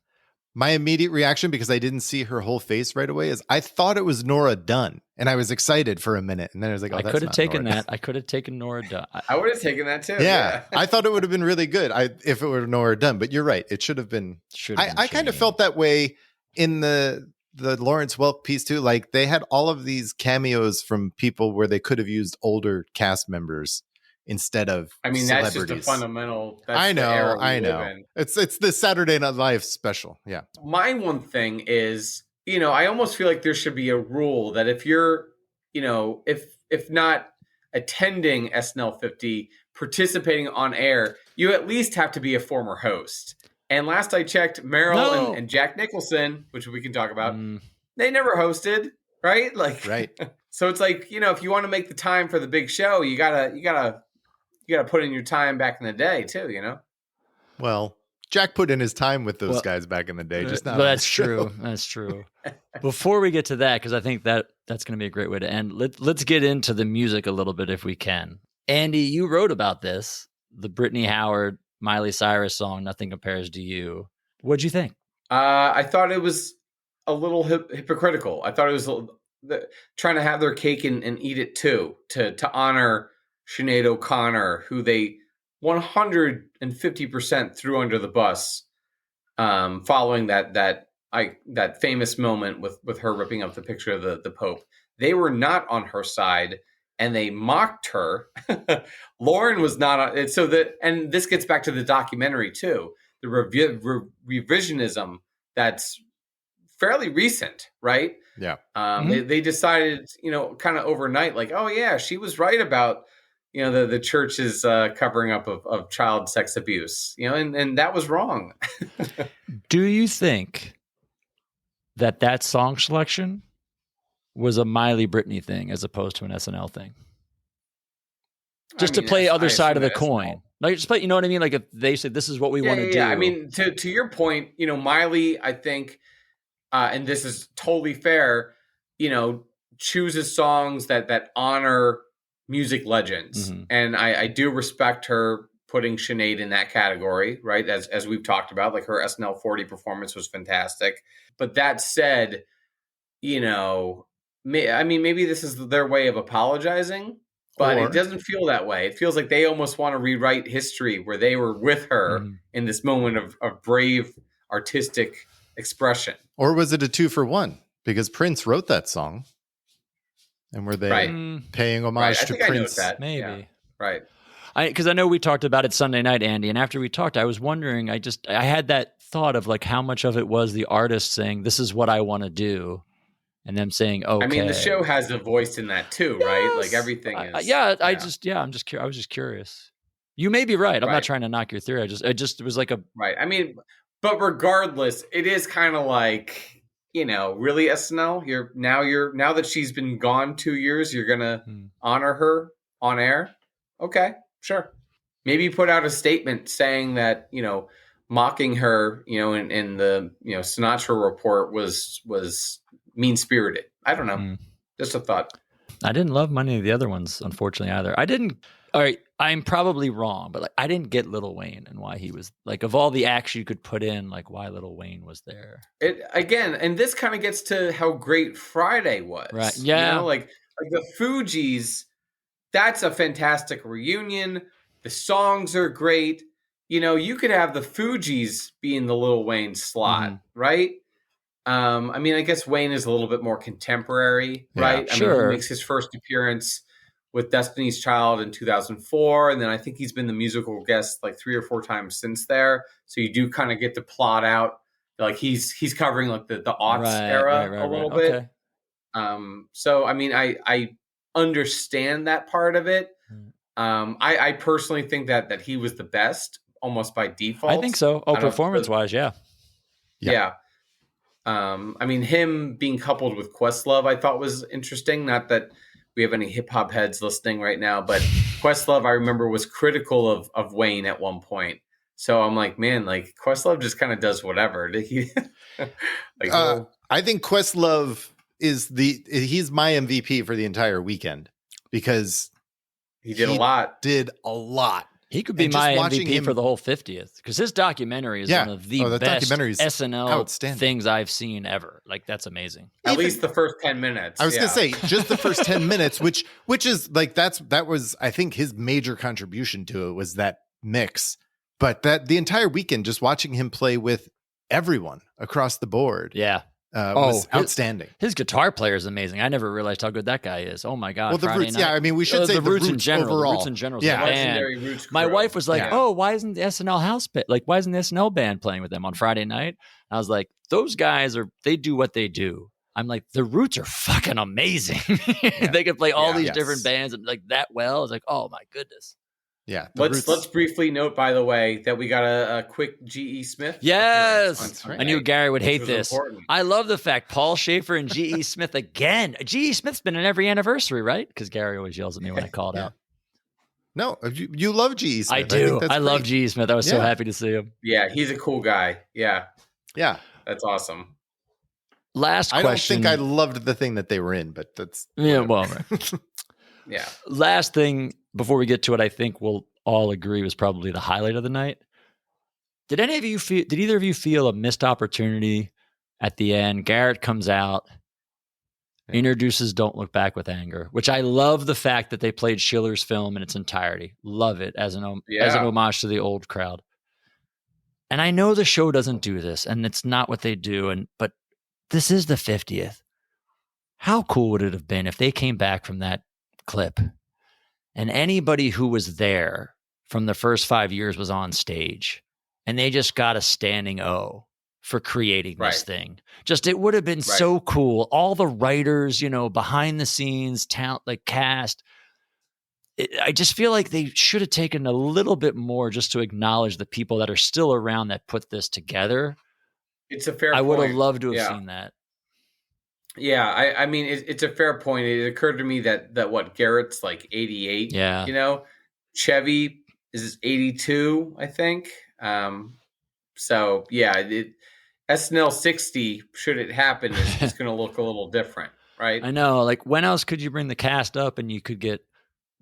My immediate reaction, because I didn't see her whole face right away, is I thought it was Nora Dunn, and I was excited for a minute, and then I was like, "Oh, I could have taken that. I could have taken Nora Dunn. I would have taken that too. Yeah, I thought it would have been really good. If it were Nora Dunn, but you're right, it should have been. I kind of felt that way in the the Lawrence Welk piece too, like they had all of these cameos from people where they could have used older cast members instead of I mean, that's just a celebrities. fundamental. That's I the era know, we I live know. in. It's the Saturday Night Live special. Yeah. My one thing is, I almost feel like there should be a rule that if you're, if not attending SNL 50, participating on air, you at least have to be a former host. And last I checked, Meryl and Jack Nicholson, which we can talk about, they never hosted, right? Like, right. So it's like, if you want to make the time for the big show, you gotta put in your time back in the day too, Well, Jack put in his time with those guys back in the day, just not. That's true. That's true. Before we get to that, because I think that's going to be a great way to end. Let's get into the music a little bit if we can. Andy, you wrote about this, the Brittany Howard, Miley Cyrus song, "Nothing Compares to You." What'd you think? I thought it was a little hypocritical. I thought it was trying to have their cake and eat it too, to honor Sinead O'Connor, who they 150% threw under the bus, following that famous moment with her ripping up the picture of the Pope. They were not on her side, and they mocked her. Lauren was not on it. And this gets back to the documentary too, the revisionism that's fairly recent, right? Yeah. They decided, kind of overnight, like, oh yeah, she was right about, the church's covering up of child sex abuse, and that was wrong. Do you think that song selection was a Miley Britney thing as opposed to an SNL thing? Just to play other side of the coin. Like, just play, you know what I mean? Like, if they said, this is what we want to do. Yeah, I mean, to your point, Miley, I think, and this is totally fair, chooses songs that honor music legends. Mm-hmm. And I do respect her putting Sinead in that category, right? As we've talked about, like her SNL 40 performance was fantastic. But that said, maybe this is their way of apologizing, but it doesn't feel that way. It feels like they almost want to rewrite history where they were with her in this moment of brave artistic expression. Or was it a 2-for-1? Because Prince wrote that song. And were they paying homage to Prince? Maybe. Yeah. Right. Because I know we talked about it Sunday night, Andy, and after we talked, I was wondering, I had that thought of like how much of it was the artist saying, this is what I want to do, and them saying, okay. I mean, the show has a voice in that too, right? Like everything is. I was just curious. You may be right. I'm not trying to knock your theory. It was like a. Right. I mean, but regardless, it is kind of like, really SNL. Now that she's been gone 2 years, you're gonna honor her on air. Okay, sure. Maybe put out a statement saying that mocking her, in the Sinatra report was mean spirited. I don't know. Just a thought. I didn't love many of the other ones, unfortunately, either. I didn't. All right, I'm probably wrong, but I didn't get Lil Wayne and why he was like, of all the acts you could put in, like why Lil Wayne was there. It again, and this kind of gets to how great Friday was, right? Yeah, like the Fugees. That's a fantastic reunion. The songs are great. You could have the Fugees be in the Lil Wayne slot, right? I guess Wayne is a little bit more contemporary, right? Sure. I mean, he makes his first appearance with Destiny's Child in 2004. And then I think he's been the musical guest like 3 or 4 times since there. So you do kind of get to plot out, like he's covering like the aughts era a little bit. Okay. So, I understand that part of it. I personally think that he was the best almost by default. I think so. Performance wise. Yeah. Him being coupled with Questlove, I thought was interesting. Not that we have any hip hop heads listening right now, but Questlove, I remember, was critical of Wayne at one point. So I'm like, man, like Questlove just kind of does whatever. I think Questlove he's my MVP for the entire weekend because he did a lot. He could be my MVP for the whole 50th because his documentary is one of the best SNL things I've seen ever. Like, that's amazing. At least the first 10 minutes. I was going to say just the first 10 minutes, which is like, that was, I think, his major contribution to it was that mix. But that the entire weekend, just watching him play with everyone across the board. Yeah. was outstanding. His guitar player is amazing. I never realized how good that guy is. Oh my god! Well, the Friday Roots, night. I mean, we should say the Roots in general. overall. The Roots in general. Yeah, legendary Roots My crew. wife was like, Yeah. "Oh, why isn't the SNL house band why isn't the SNL band playing with them on Friday night?" I was like, "Those guys they do what they do." I'm like, the Roots are fucking amazing. They could play all these different bands and like that well. I was like, oh my goodness. Yeah. Let's briefly note, by the way, that we got a quick G.E. Smith. Yes. right. I knew Gary would hate this. Important. I love the fact Paul Schaefer and G.E. Smith again. G.E. Smith's been in every anniversary, right? Because Gary always yells at me when I call it out. No, you love G.E. Smith. I do. I love G.E. Smith. I was so happy to see him. Yeah, he's a cool guy. Yeah. Yeah. That's awesome. Last question. I don't think I loved the thing that they were in, but that's right. Yeah. Last thing before we get to it, I think we'll all agree was probably the highlight of the night. Did either of you feel a missed opportunity at the end? Garrett comes out, introduces Don't Look Back with Anger, which I love the fact that they played Schiller's film in its entirety. Love it as an homage to the old crowd. And I know the show doesn't do this, and it's not what they do, but this is the 50th. How cool would it have been if they came back from that clip and anybody who was there from the first 5 years was on stage and they just got a standing O for creating this thing? Just, it would have been so cool. All the writers, behind the scenes, talent, like cast. I just feel like they should have taken a little bit more just to acknowledge the people that are still around that put this together. It's a fair point. I would have loved to have seen that. Yeah, I mean, it's a fair point. It occurred to me that what, Garrett's like 88. Yeah. Chevy is 82, I think. So yeah, SNL 60, should it happen, is going to look a little different, right? I know. Like, when else could you bring the cast up and you could get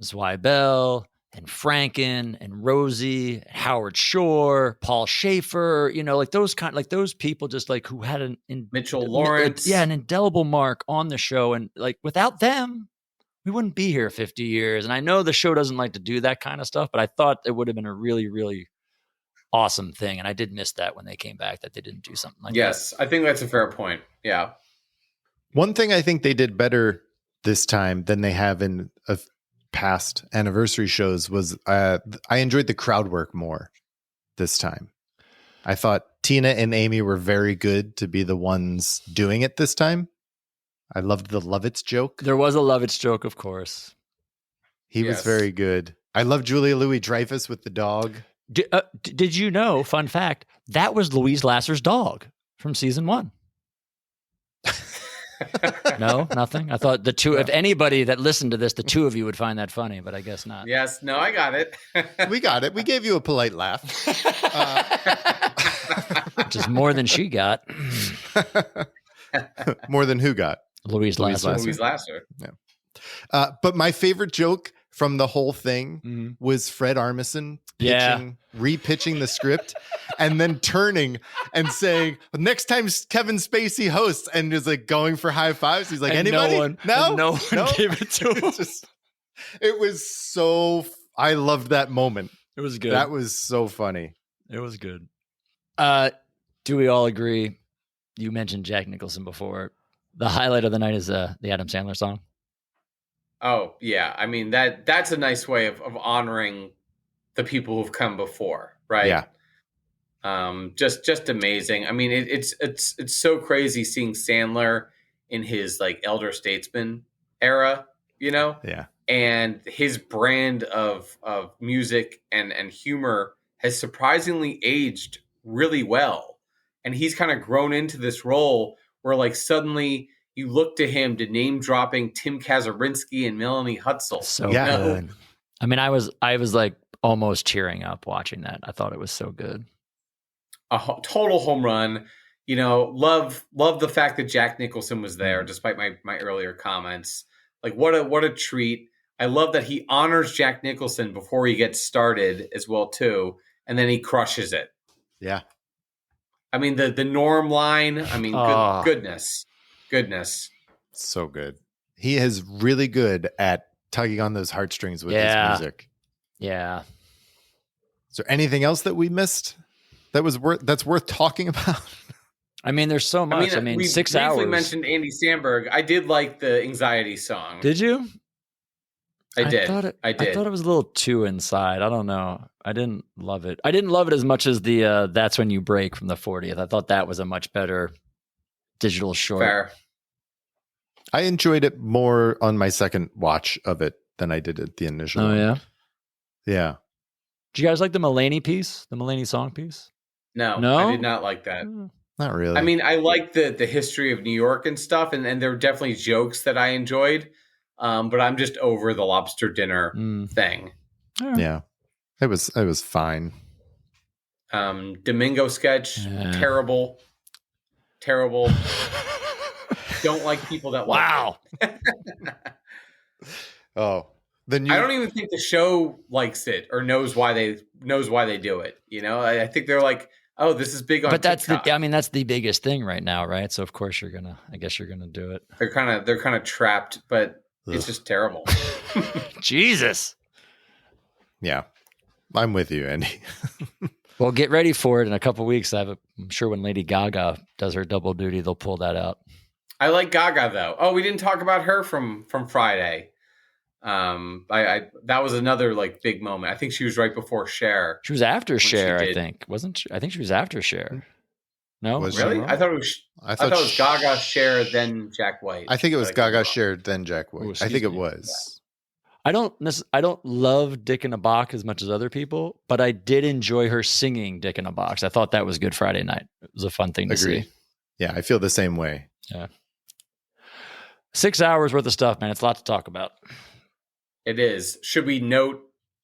Zweibel and Franken and Rosie, Howard Shore, Paul Schaefer, like those people just like who had Mitchell Lawrence. An indelible mark on the show. And like, without them, we wouldn't be here 50 years. And I know the show doesn't like to do that kind of stuff, but I thought it would have been a really, really awesome thing. And I did miss that when they came back, that they didn't do something like that. Yes, I think that's a fair point. Yeah. One thing I think they did better this time than they have in past anniversary shows was I enjoyed the crowd work more this time. I thought Tina and Amy were very good to be the ones doing it this time. I loved the Lovitz joke. There was a Lovitz joke, of course. He was very good. I love Julia Louis-Dreyfus with the dog. Did you know, fun fact, that was Louise Lasser's dog from season 1? No, nothing. I thought the two, if anybody that listened to this, the two of you would find that funny, but I guess not. Yes, no, I got it. We got it. We gave you a polite laugh. Which is more than she got. More than who got? Louise Lasser. Louise Lasser. Yeah. But my favorite joke from the whole thing was Fred Armisen repitching the script and then turning and saying, next time Kevin Spacey hosts, and is like going for high fives. He's like, and anybody? No one gave it to him. It was so, I loved that moment. It was good. That was so funny. It was good. Do we all agree? You mentioned Jack Nicholson before. The highlight of the night is the Adam Sandler song. Oh, yeah. I mean, that's a nice way of honoring the people who've come before, right? Yeah. Just amazing. I mean, it's so crazy seeing Sandler in his like elder statesman era, Yeah. And his brand of music and humor has surprisingly aged really well. And he's kind of grown into this role where like suddenly you look to him to name dropping Tim Kazurinsky and Melanie Hutzel. So good. I mean, I was like almost tearing up watching that. I thought it was so good. A total home run. Love the fact that Jack Nicholson was there, despite my earlier comments. Like what a treat. I love that he honors Jack Nicholson before he gets started as well too, and then he crushes it. Yeah. I mean the Norm line. I mean, goodness. So good. He is really good at tugging on those heartstrings with his music. Yeah. Is there anything else that we missed that's worth talking about? I mean, there's so much. I mean, we 6 briefly hours. mentioned Andy Samberg. I did like the anxiety song. Did you? I did. I thought it was a little too inside. I don't know. I didn't love it. I didn't love it as much as the That's When You Break from the 40th. I thought that was a much better digital short. Fair. I enjoyed it more on my second watch of it than I did at the initial. Oh, one. yeah? Yeah. Do you guys like the Mulaney piece? The Mulaney song piece? No, No? I did not like that. Not really. I mean, I like the history of New York and stuff, and there were definitely jokes that I enjoyed. But I'm just over the lobster dinner thing. Yeah. It was fine. Domingo sketch, terrible. Don't like people that wow. like it. Oh. Then I don't even think the show likes it or knows why they do it. You know, I think they're like, oh, this is big on TikTok. That's the biggest thing right now, right? So of course you're gonna do it. They're kind of trapped, but it's just terrible. Jesus. Yeah. I'm with you, Andy. Well, get ready for it in a couple of weeks. I'm sure when Lady Gaga does her double duty, they'll pull that out. I like Gaga though. Oh, we didn't talk about her from Friday. That was another like big moment. I think she was right before Cher. She was after Cher, I think. Wasn't she? I think she was after Cher. No, really? I thought it was Gaga, Cher, then Jack White. I think it was Gaga, Cher, then Jack White. I think it was. I don't love Dick in a Box as much as other people, but I did enjoy her singing Dick in a Box. I thought that was good Friday night. It was a fun thing to see. Yeah, I feel the same way. Yeah. 6 hours worth of stuff, man. It's a lot to talk about. It is. Should we note,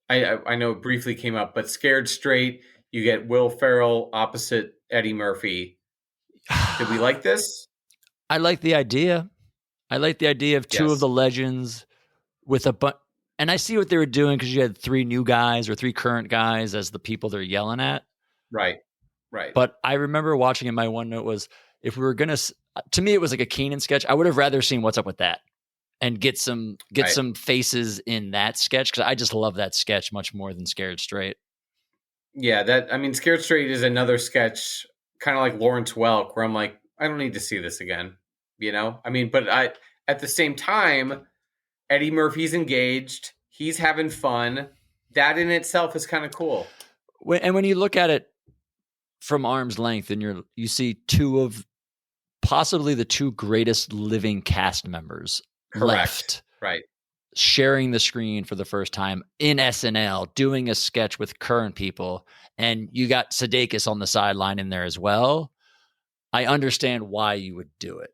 I know it briefly came up, but Scared Straight, you get Will Ferrell opposite Eddie Murphy. Did we like this? I like the idea. I like the idea of two of the legends with and I see what they were doing because you had 3 new guys or 3 current guys as the people they're yelling at. Right. But I remember watching it. My one note was, if we were going to me, it was like a Keenan sketch. I would have rather seen What's Up With That and get some faces in that sketch, because I just love that sketch much more than Scared Straight. Yeah, Scared Straight is another sketch, kind of like Lawrence Welk, where I'm like, I don't need to see this again. You know? I mean, but at the same time, Eddie Murphy's engaged. He's having fun. That in itself is kind of cool. And when you look at it from arm's length, and you see 2 of possibly the 2 greatest living cast members left, right, sharing the screen for the first time in SNL, doing a sketch with current people, and you got Sudeikis on the sideline in there as well. I understand why you would do it.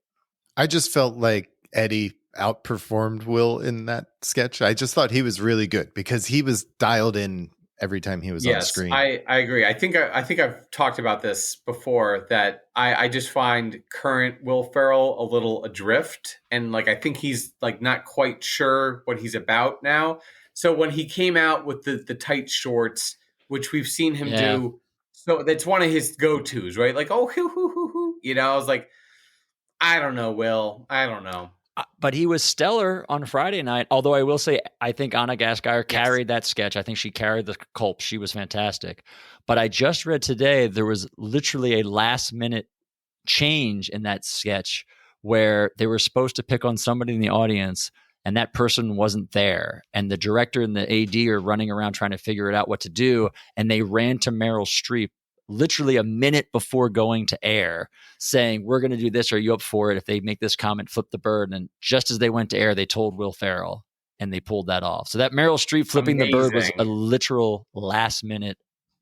I just felt like Eddie outperformed Will in that sketch. I just thought he was really good because he was dialed in every time he was on screen. I agree. I think I've talked about this before, that I just find current Will Ferrell a little adrift, and like I think he's like not quite sure what he's about now. So when he came out with the tight shorts, which we've seen him do, so that's one of his go-tos, right? Like, oh, hoo, hoo, hoo, hoo. You know, I was like, I don't know, Will. I don't know. But he was stellar on Friday night. Although I will say, I think Anna Gasteyer carried that sketch. I think she carried the culp. She was fantastic. But I just read today, there was literally a last minute change in that sketch where they were supposed to pick on somebody in the audience, and that person wasn't there. And the director and the AD are running around trying to figure it out what to do. And they ran to Meryl Streep literally a minute before going to air, saying, we're going to do this. Are you up for it? If they make this comment, flip the bird. And just as they went to air, they told Will Ferrell, and they pulled that off. So that Meryl Streep flipping the bird was a literal last minute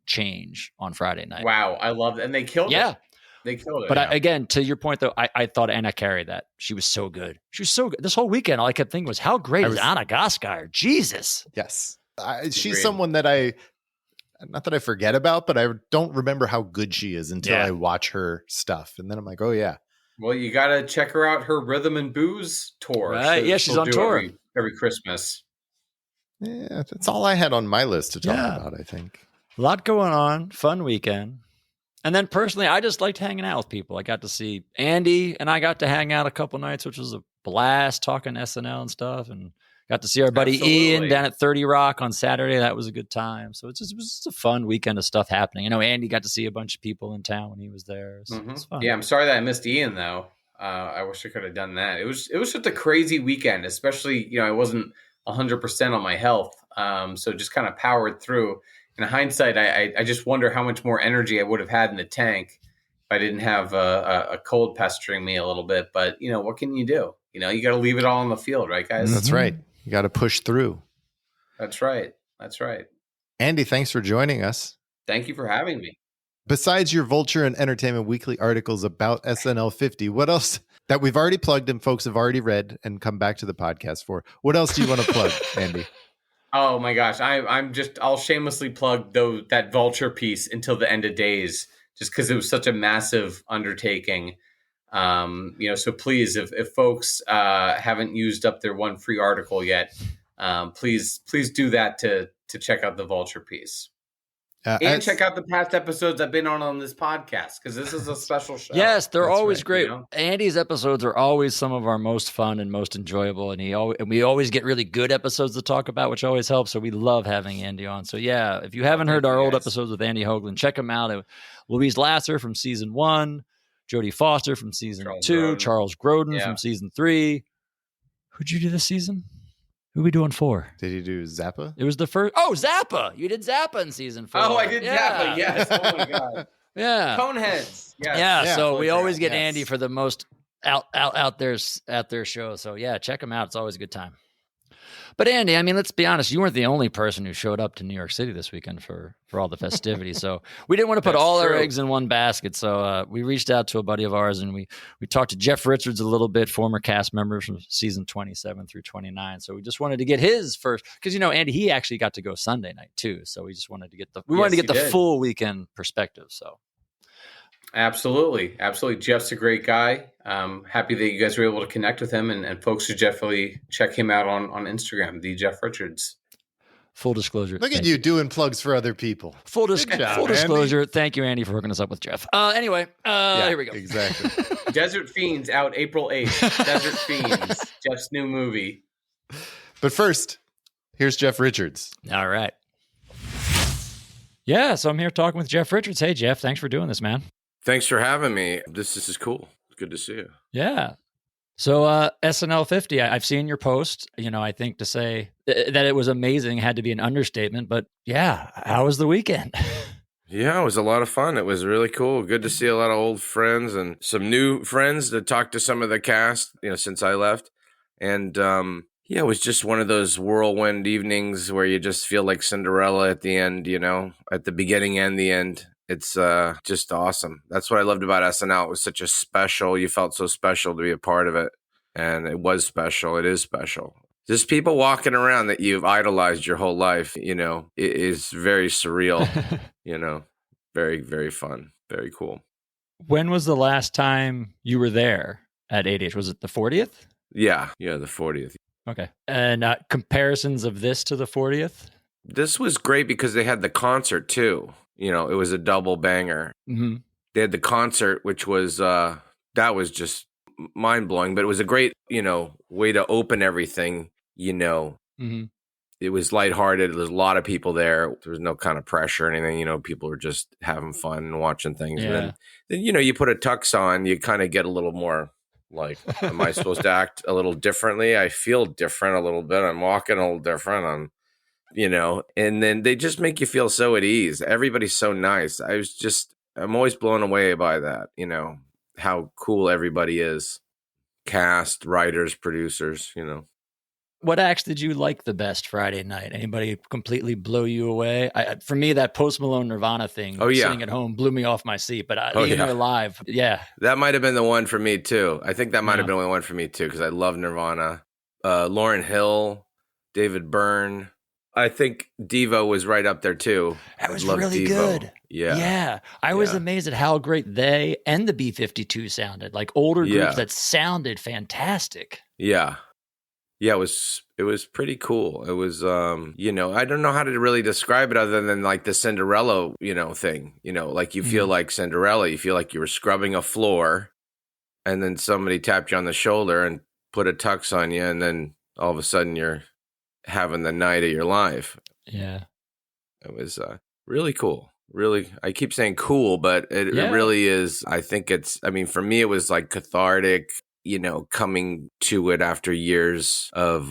change on Friday night. Wow. I love it. And they killed it. They killed it. But again, to your point though, I thought Anna carried that. She was so good. She was so good. This whole weekend, all I kept thinking was, how great is Anna Gasteyer? Jesus. Yes. She's someone that not that I forget about, but I don't remember how good she is until I watch her stuff. And then I'm like, oh yeah. Well, you got to check her out, her Rhythm and Booze tour. Right. She's on tour. Every Christmas. Yeah, that's all I had on my list to talk about, I think. A lot going on. Fun weekend. And then personally, I just liked hanging out with people. I got to see Andy, and I got to hang out a couple nights, which was a blast, talking SNL and stuff, and Got to see our buddy Ian Absolutely. down at 30 Rock on Saturday. That was a good time. So it was just a fun weekend of stuff happening. Andy got to see a bunch of people in town when he was there. It's fun. Yeah, I'm sorry that I missed Ian though. I wish I could have done that. It was just a crazy weekend, especially I wasn't 100% on my health, so just kind of powered through. In hindsight, I just wonder how much more energy I would have had in the tank if I didn't have a cold pestering me a little bit. But what can you do? You got to leave it all on the field, right, guys? That's right. You got to push through. That's right. That's right. Andy, thanks for joining us. Thank you for having me. Besides your Vulture and Entertainment Weekly articles about SNL 50, what else that we've already plugged and folks have already read and come back to the podcast for? What else do you want to plug, Andy? Oh my gosh, I'll shamelessly plug that Vulture piece until the end of days, just because it was such a massive undertaking. So please, if folks haven't used up their one free article yet, please do that to check out the Vulture piece. And check out the past episodes I've been on this podcast, because this is a special show. Yes, they're always right, great. Andy's episodes are always some of our most fun and most enjoyable, and we always get really good episodes to talk about, which always helps. So we love having Andy on. So yeah, if you haven't heard our old episodes with Andy Hoglund, check them out. Louise Lasser from season 1, Jodie Foster from season 2, Charles Grodin from season 3. Who'd you do this season? Who are we doing 4? Did you do Zappa? It was the first. Oh, Zappa! You did Zappa in season 4. Oh, I did Zappa. Yes. Oh my god. Yeah. Coneheads. Yes. Yeah. So we always get Andy for the most out there show. So yeah, check him out. It's always a good time. But Andy, let's be honest, you weren't the only person who showed up to New York City this weekend for all the festivities. So we didn't want to put all our eggs in one basket. So we reached out to a buddy of ours, and we talked to Jeff Richards a little bit, former cast member from season 27 through 29. So we just wanted to get his first, because Andy, he actually got to go Sunday night too. So we just wanted to get the full weekend perspective. So. Absolutely. Jeff's a great guy. Happy that you guys were able to connect with him, and folks should definitely check him out on Instagram, the Jeff Richards. Full disclosure. Look at you doing plugs for other people. Full disclosure. Thank you, Andy, for hooking us up with Jeff. Anyway, here we go. Exactly. Desert Fiends out April 8th. Desert Fiends, Jeff's new movie. But first, here's Jeff Richards. All right. Yeah, so I'm here talking with Jeff Richards. Hey, Jeff, thanks for doing this, man. Thanks for having me. This is cool. Good to see you. Yeah. So SNL 50, I've seen your post. I think to say that it was amazing had to be an understatement. But yeah, how was the weekend? Yeah, it was a lot of fun. It was really cool. Good to see a lot of old friends and some new friends to talk to some of the cast, since I left. And it was just one of those whirlwind evenings where you just feel like Cinderella at the end, at the beginning and the end. It's just awesome. That's what I loved about SNL. It was such a special, you felt so special to be a part of it. And it was special. It is special. Just people walking around that you've idolized your whole life, it is very surreal, very, very fun. Very cool. When was the last time you were there at 80H? Was it the 40th? Yeah, the 40th. Okay. And comparisons of this to the 40th? This was great because they had the concert too. It was a double banger. Mm-hmm. They had the concert, which was, that was just mind blowing, but it was a great, way to open everything, Mm-hmm. It was lighthearted. There's a lot of people there. There was no kind of pressure or anything, people were just having fun and watching things. Yeah. And then, you put a tux on, you kind of get a little more like, am I supposed to act a little differently? I feel different a little bit. I'm walking a little different. And then they just make you feel so at ease. Everybody's so nice. I'm always blown away by that, how cool everybody is. Cast, writers, producers, What acts did you like the best Friday night? Anybody completely blow you away? For me, that Post Malone Nirvana thing, sitting at home, blew me off my seat. But they're live. Yeah. That might have been the one for me, too. I think that might have been the one for me, too, because I love Nirvana. Lauryn Hill, David Byrne. I think Devo was right up there too. That was really good. Yeah. I was amazed at how great they and the B-52 sounded. Like older groups that sounded fantastic. Yeah. Yeah, it was pretty cool. It was I don't know how to really describe it other than like the Cinderella, thing. Like you feel like Cinderella, you feel like you were scrubbing a floor and then somebody tapped you on the shoulder and put a tux on you, and then all of a sudden you're having the night of your life. Yeah. It was really cool. Really, I keep saying cool, but it really is. I think I mean, for me, it was like cathartic, coming to it after years of,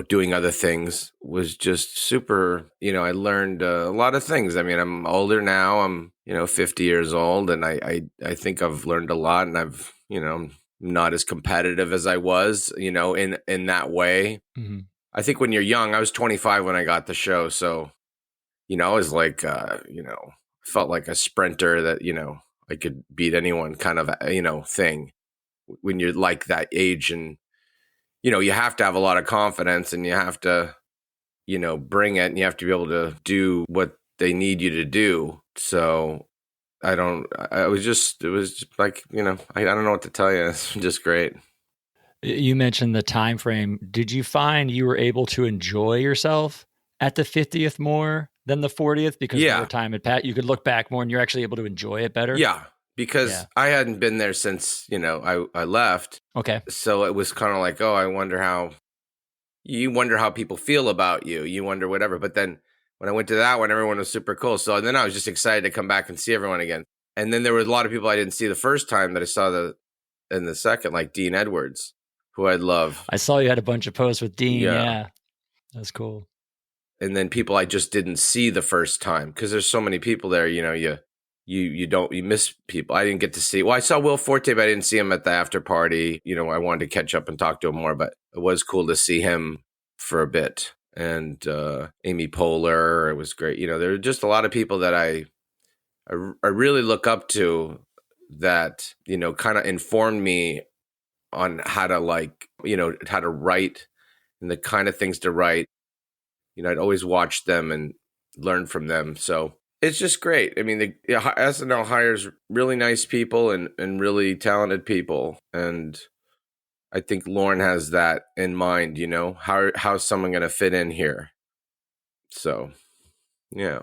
doing other things was just super. I learned a lot of things. I mean, I'm older now. I'm, 50 years old, and I think I've learned a lot, and I'm not as competitive as I was, in that way. Mm-hmm. I think when you're young, I was 25 when I got the show. So, I was like, felt like a sprinter that, I could beat anyone kind of, thing when you're like that age. And, you have to have a lot of confidence, and you have to, bring it, and you have to be able to do what they need you to do. So it was just like, I don't know what to tell you. It's just great. You mentioned the time frame. Did you find you were able to enjoy yourself at the 50th more than the 40th because more time had passed? You could look back more and you're actually able to enjoy it better? Yeah, because I hadn't been there since, I left. Okay. So it was kind of like, oh, you wonder how people feel about you. You wonder whatever. But then when I went to that one, everyone was super cool. So then I was just excited to come back and see everyone again. And then there were a lot of people I didn't see the first time that I saw in the second, like Dean Edwards, who I love. I saw you had a bunch of posts with Dean. Yeah. That's cool. And then people I just didn't see the first time because there's so many people there. You miss people. I didn't get to see. Well, I saw Will Forte, but I didn't see him at the after party. I wanted to catch up and talk to him more, but it was cool to see him for a bit. And Amy Poehler, it was great. There were just a lot of people that I really look up to that kind of informed me on how to how to write and the kind of things to write. I'd always watch them and learn from them. So it's just great. I mean, the SNL hires really nice people and really talented people. And I think Lorne has that in mind, how's someone going to fit in here? So, yeah.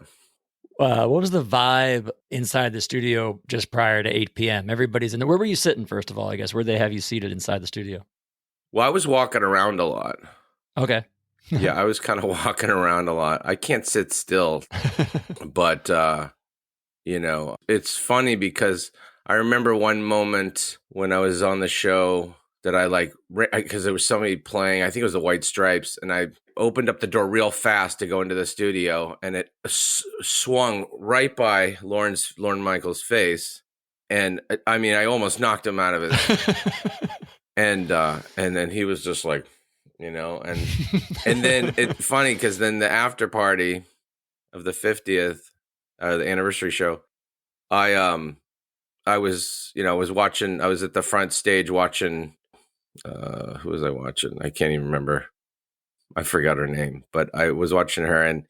What was the vibe inside the studio just prior to 8 p.m.? Everybody's in there. Where were you sitting, first of all, I guess? Where'd they have you seated inside the studio? Well, I was walking around a lot. Okay. Yeah, I was kind of walking around a lot. I can't sit still, but, it's funny because I remember one moment when I was on the show that because there was somebody playing, I think it was the White Stripes, and I opened up the door real fast to go into the studio, and it swung right by Lorne Michaels' face. And I mean, I almost knocked him out of it. And then he was just like, and then it's funny because then the after party of the 50th, the anniversary show, I was watching, I was at the front stage watching, who was I watching? I can't even remember. I forgot her name, but I was watching her and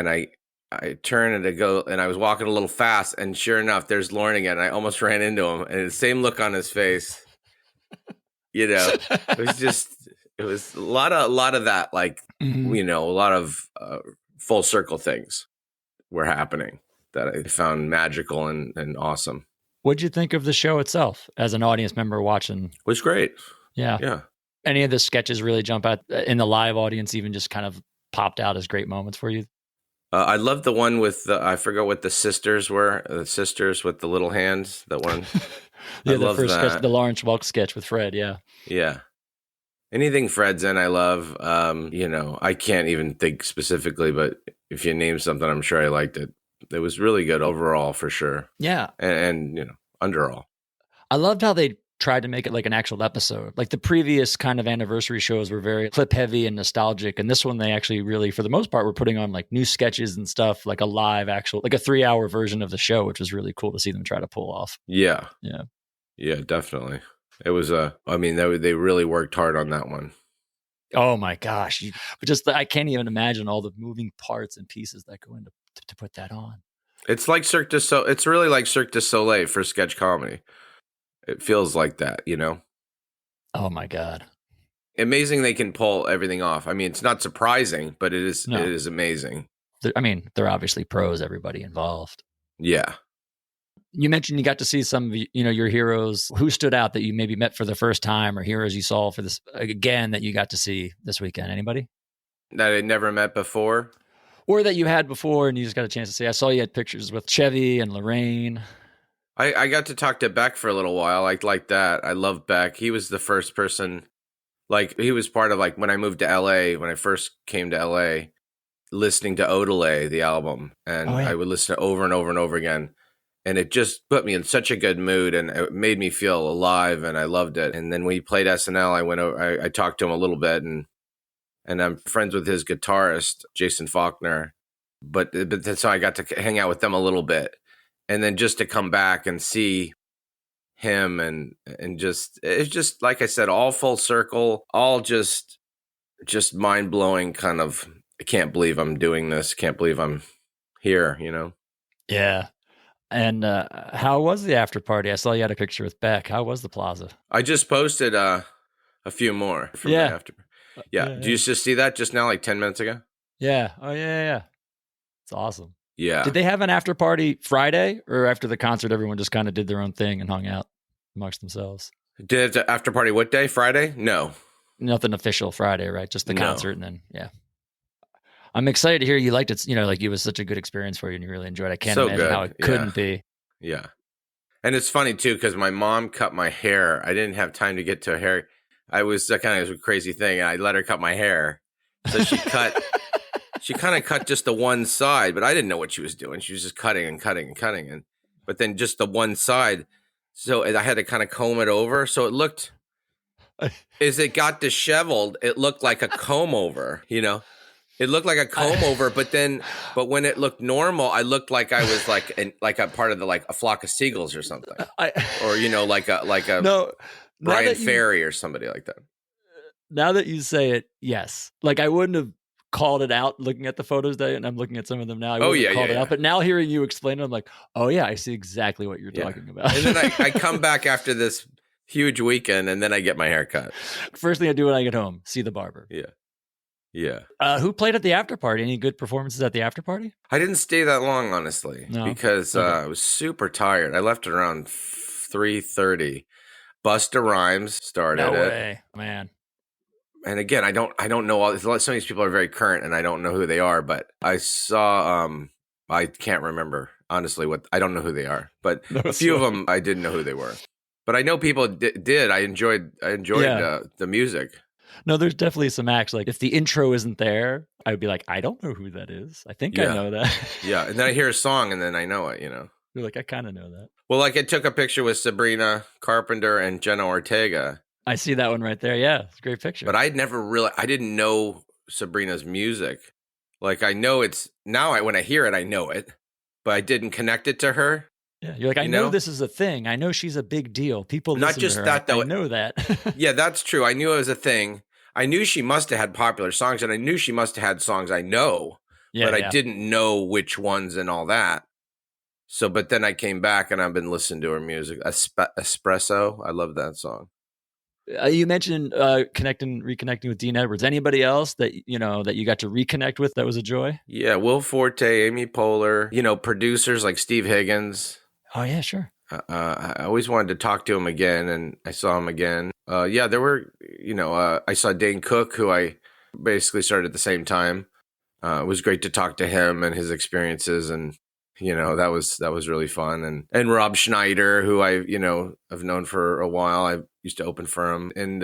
I turned to go and I was walking a little fast and sure enough, there's Lorne again. I almost ran into him and the same look on his face, it was a lot of that, like, Mm-hmm. A lot of full circle things were happening that I found magical and awesome. What'd you think of the show itself as an audience member watching? It was great. Yeah. Yeah. Any of the sketches really jump out in the live audience, even just kind of popped out as great moments for you? I love the one with I forgot what the sisters were. The sisters with the little hands. That one. Yeah, I the love first that. sketch, the Lawrence Welk sketch with Fred. Yeah. Yeah. Anything Fred's in, I love. I can't even think specifically, but if you name something, I'm sure I liked it. It was really good overall, for sure. Yeah. And underall. I loved how they tried to make it like an actual episode. Like the previous kind of anniversary shows were very clip heavy and nostalgic. And this one, they actually really, for the most part, were putting on like new sketches and stuff, like a live actual, like a 3-hour version of the show, which was really cool to see them try to pull off. Yeah. Yeah. Yeah, definitely. It was they really worked hard on that one. Oh my gosh. I can't even imagine all the moving parts and pieces that go into to put that on. It's like it's really like Cirque du Soleil for sketch comedy. It feels like that, Oh my God. Amazing they can pull everything off. I mean, it's not surprising, but it is amazing. They're obviously pros, everybody involved. Yeah. You mentioned you got to see some of your heroes. Who stood out that you maybe met for the first time, or heroes you saw for this again that you got to see this weekend? Anybody that I'd never met before, or that you had before and you just got a chance to see? I saw you had pictures with Chevy and Lorraine. I got to talk to Beck for a little while. I like that. I love Beck. He was the first person. Like, he was part of, like, when I moved to LA, when I first came to LA, listening to Odelay, the album, and I would listen to it over and over and over again. And it just put me in such a good mood, and it made me feel alive, and I loved it. And then when he played SNL, I went over, I talked to him a little bit, and I'm friends with his guitarist, Jason Faulkner. But that's how I got to hang out with them a little bit. And then just to come back and see him and just, it's just, like I said, all full circle, all just mind-blowing kind of, I can't believe I'm doing this. Can't believe I'm here, Yeah. And how was the after party? I saw you had a picture with Beck. How was the plaza? I just posted a few more from the after. Yeah. Did you just see that just now, like 10 minutes ago? Yeah. Oh, yeah. It's awesome. Yeah. Did they have an after party Friday, or after the concert, everyone just kind of did their own thing and hung out amongst themselves? Did the after party what day? Friday? No. Nothing official Friday, right? Just the concert, and then, yeah. I'm excited to hear you liked it. Like, it was such a good experience for you and you really enjoyed it. I can't imagine how it couldn't be. Yeah. And it's funny too, because my mom cut my hair. I didn't have time to get to a hair. I was kind of a crazy thing. And I let her cut my hair. So she kind of cut just the one side, but I didn't know what she was doing. She was just cutting and cutting and cutting. But then just the one side. So I had to kind of comb it over. So it looked, as it got disheveled, it looked like a comb over, It looked like a comb over, but when it looked normal, I looked like I was like a part of a flock of seagulls or something, or like a Brian Ferry or somebody like that. Now that you say it, yes. Like, I wouldn't have called it out looking at the photos today, and I'm looking at some of them now. I wouldn't have called it out, but now hearing you explain it, I'm like, oh yeah, I see exactly what you're talking about. And then I come back after this huge weekend, and then I get my hair cut. First thing I do when I get home, see the barber. Yeah. Who played at the after party? Any good performances at the after party? I didn't stay that long, honestly, because I was super tired. I left at around 3:30. Busta Rhymes started it. No way, man. And again, I don't know all. Some of these people are very current, and I don't know who they are. But I saw. I can't remember honestly I don't know who they are, but a few of them I didn't know who they were. But I know people did. I enjoyed the music. No, there's definitely some acts. Like, if the intro isn't there, I would be like, I don't know who that is. I think I know that. Yeah, and then I hear a song, and then I know it. You're like, I kind of know that. Well, like, I took a picture with Sabrina Carpenter and Jenna Ortega. I see that one right there. Yeah, it's a great picture. But I didn't know Sabrina's music. Like, I know it's now. When I hear it, I know it, but I didn't connect it to her. Yeah, you're like, I know this is a thing. I know she's a big deal. People not listen just to her. that though. I know that. Yeah, that's true. I knew it was a thing. I knew she must have had popular songs, and I knew she must have had songs I know, but I didn't know which ones and all that. So, but then I came back and I've been listening to her music. Espresso. I love that song. You mentioned reconnecting with Dean Edwards. Anybody else that that you got to reconnect with that was a joy? Yeah, Will Forte, Amy Poehler, producers like Steve Higgins. Oh yeah, sure. I always wanted to talk to him again, and I saw him again. There were, I saw Dane Cook, who I basically started at the same time. It was great to talk to him and his experiences, and that was really fun. And Rob Schneider, who I have known for a while. I used to open for him, and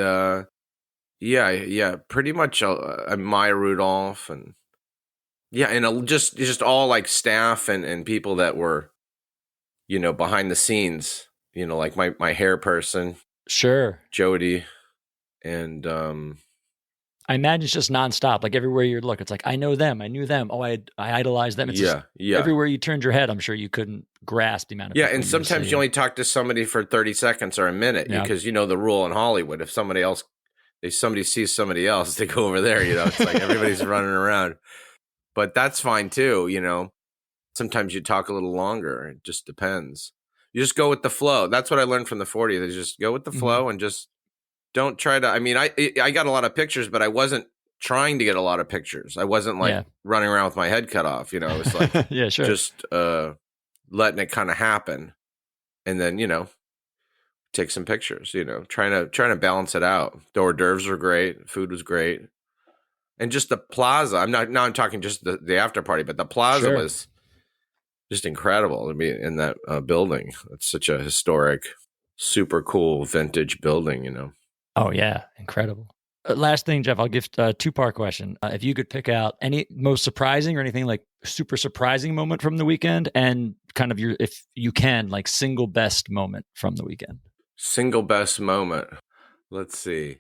pretty much Maya Rudolph, and and just all like staff and people that were behind the scenes. Like my hair person, sure, Jody, and I imagine it's just nonstop. Like, everywhere you look, it's like, I know them, I knew them. Oh, I idolized them. It's just, everywhere you turned your head, I'm sure you couldn't grasp the amount of people. And sometimes you only talk to somebody for 30 seconds or a minute because the rule in Hollywood. If somebody sees somebody else, they go over there. It's like everybody's running around. But that's fine too. Sometimes you talk a little longer. It just depends. You just go with the flow. That's what I learned from the 40. They just go with the flow and just don't try to. I mean, I got a lot of pictures, but I wasn't trying to get a lot of pictures. I wasn't like running around with my head cut off. It was like sure. just letting it kind of happen. and then, take some pictures, trying to balance it out. The hors d'oeuvres were great. Food was great. And just the plaza. I'm talking just the after party, but the plaza was just incredible to be in that building. It's such a historic, super cool vintage building, Oh, yeah. Incredible. Last thing, Jeff, I'll give a 2-part question. If you could pick out any most surprising or anything like super surprising moment from the weekend, and kind of if you can, like single best moment from the weekend. Single best moment. Let's see.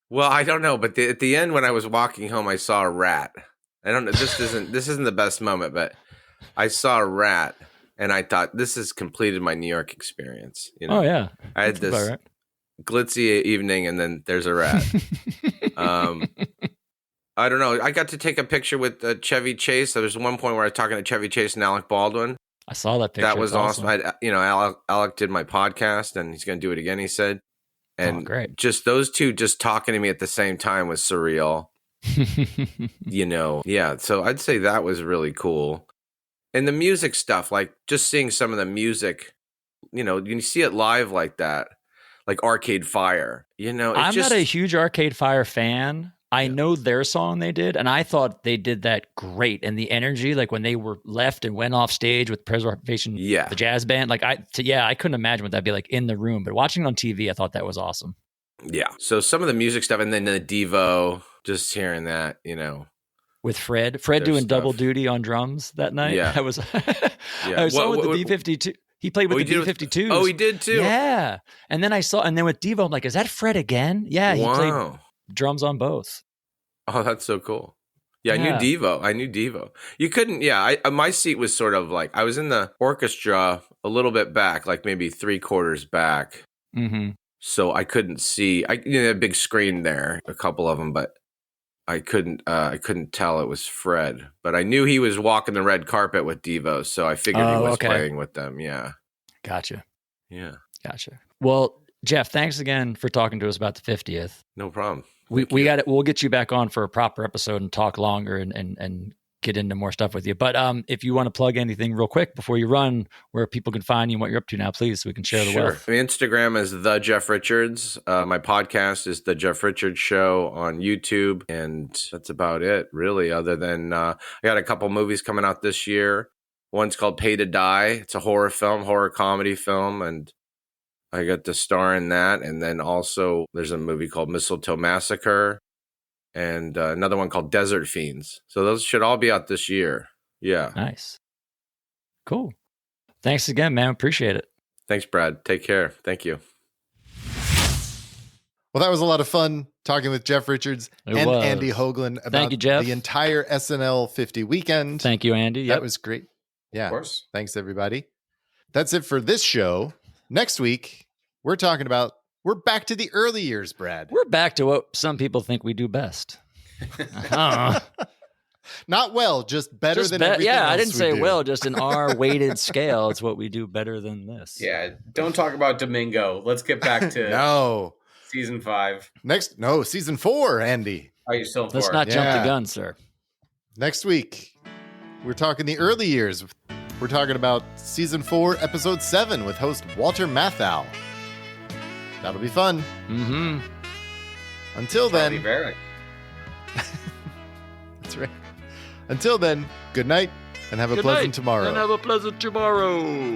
Well, I don't know, but at the end when I was walking home, I saw a rat. I don't know. This isn't the best moment, but I saw a rat, and I thought this has completed my New York experience. Oh yeah, I had this glitzy evening, and then there's a rat. I don't know. I got to take a picture with Chevy Chase. There was one point where I was talking to Chevy Chase and Alec Baldwin. I saw that picture. That was awesome. Alec did my podcast, and he's going to do it again, he said. And great. Just those two just talking to me at the same time was surreal. Yeah. So I'd say that was really cool. And the music stuff, like just seeing some of the music, you see it live like that, like Arcade Fire. I'm not a huge Arcade Fire fan. I know their song they did, and I thought they did that great. And the energy, like when they were left and went off stage with Preservation, the jazz band, like I couldn't imagine what that'd be like in the room. But watching it on TV, I thought that was awesome. Yeah. So some of the music stuff, and then the Devo, just hearing that, with Fred doing double duty on drums that night. Yeah, that was. I saw with the B-52. He played with the B-52s. Oh, he did too. Yeah, and then with Devo, I'm like, is that Fred again? Yeah, he played drums on both. Oh, that's so cool. Yeah, I knew Devo. You couldn't, my seat was sort of like, I was in the orchestra a little bit back, like maybe 3/4 back. Mm-hmm. So I couldn't see, a big screen there, a couple of them, but I couldn't tell it was Fred. But I knew he was walking the red carpet with Devo, so I figured he was playing with them, yeah. Gotcha. Yeah. Gotcha. Well, Jeff, thanks again for talking to us about the 50th. No problem. We'll get you back on for a proper episode and talk longer and get into more stuff with you. But if you want to plug anything real quick before you run, where people can find you and what you're up to now, please, so we can share the wealth. My Instagram is The Jeff Richards. My podcast is The Jeff Richards Show on YouTube. And that's about it, really, other than I got a couple movies coming out this year. One's called Pay to Die. It's a horror comedy film, and I got to star in that. And then also there's a movie called Mistletoe Massacre and another one called Desert Fiends. So those should all be out this year. Yeah. Nice. Cool. Thanks again, man. Appreciate it. Thanks, Brad. Take care. Thank you. Well, that was a lot of fun talking with Jeff Richards and Andy Hoglund about the entire SNL 50 weekend. Thank you, Andy. That was great. Yeah. Of course. Thanks, everybody. That's it for this show. Next week, we're back to the early years, Brad. We're back to what some people think we do best. Not well, just better than everything else. I didn't say well, just in our weighted scale, it's what we do better than this. Yeah, don't talk about Domingo. Let's get back to season 5. Season 4, Andy. Are you still in 4? Let's not jump the gun, sir. Next week, we're talking the early years. We're talking about season 4, episode 7 with host Walter Matthau. That'll be fun. Mm-hmm. Until then. Very. That's right. Until then, good night and have a pleasant tomorrow. And have a pleasant tomorrow.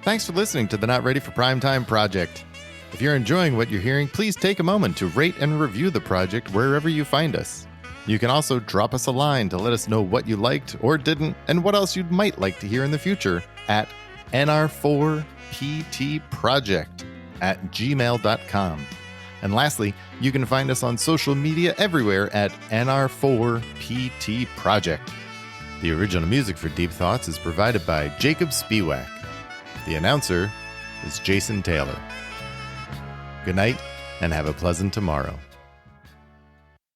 Thanks for listening to the Not Ready for Primetime Project. If you're enjoying what you're hearing, please take a moment to rate and review the project wherever you find us. You can also drop us a line to let us know what you liked or didn't and what else you might like to hear in the future at nr4ptproject@gmail.com. And lastly, you can find us on social media everywhere at nr4ptproject. The original music for Deep Thoughts is provided by Jacob Spiewak. The announcer is Jason Taylor. Good night and have a pleasant tomorrow.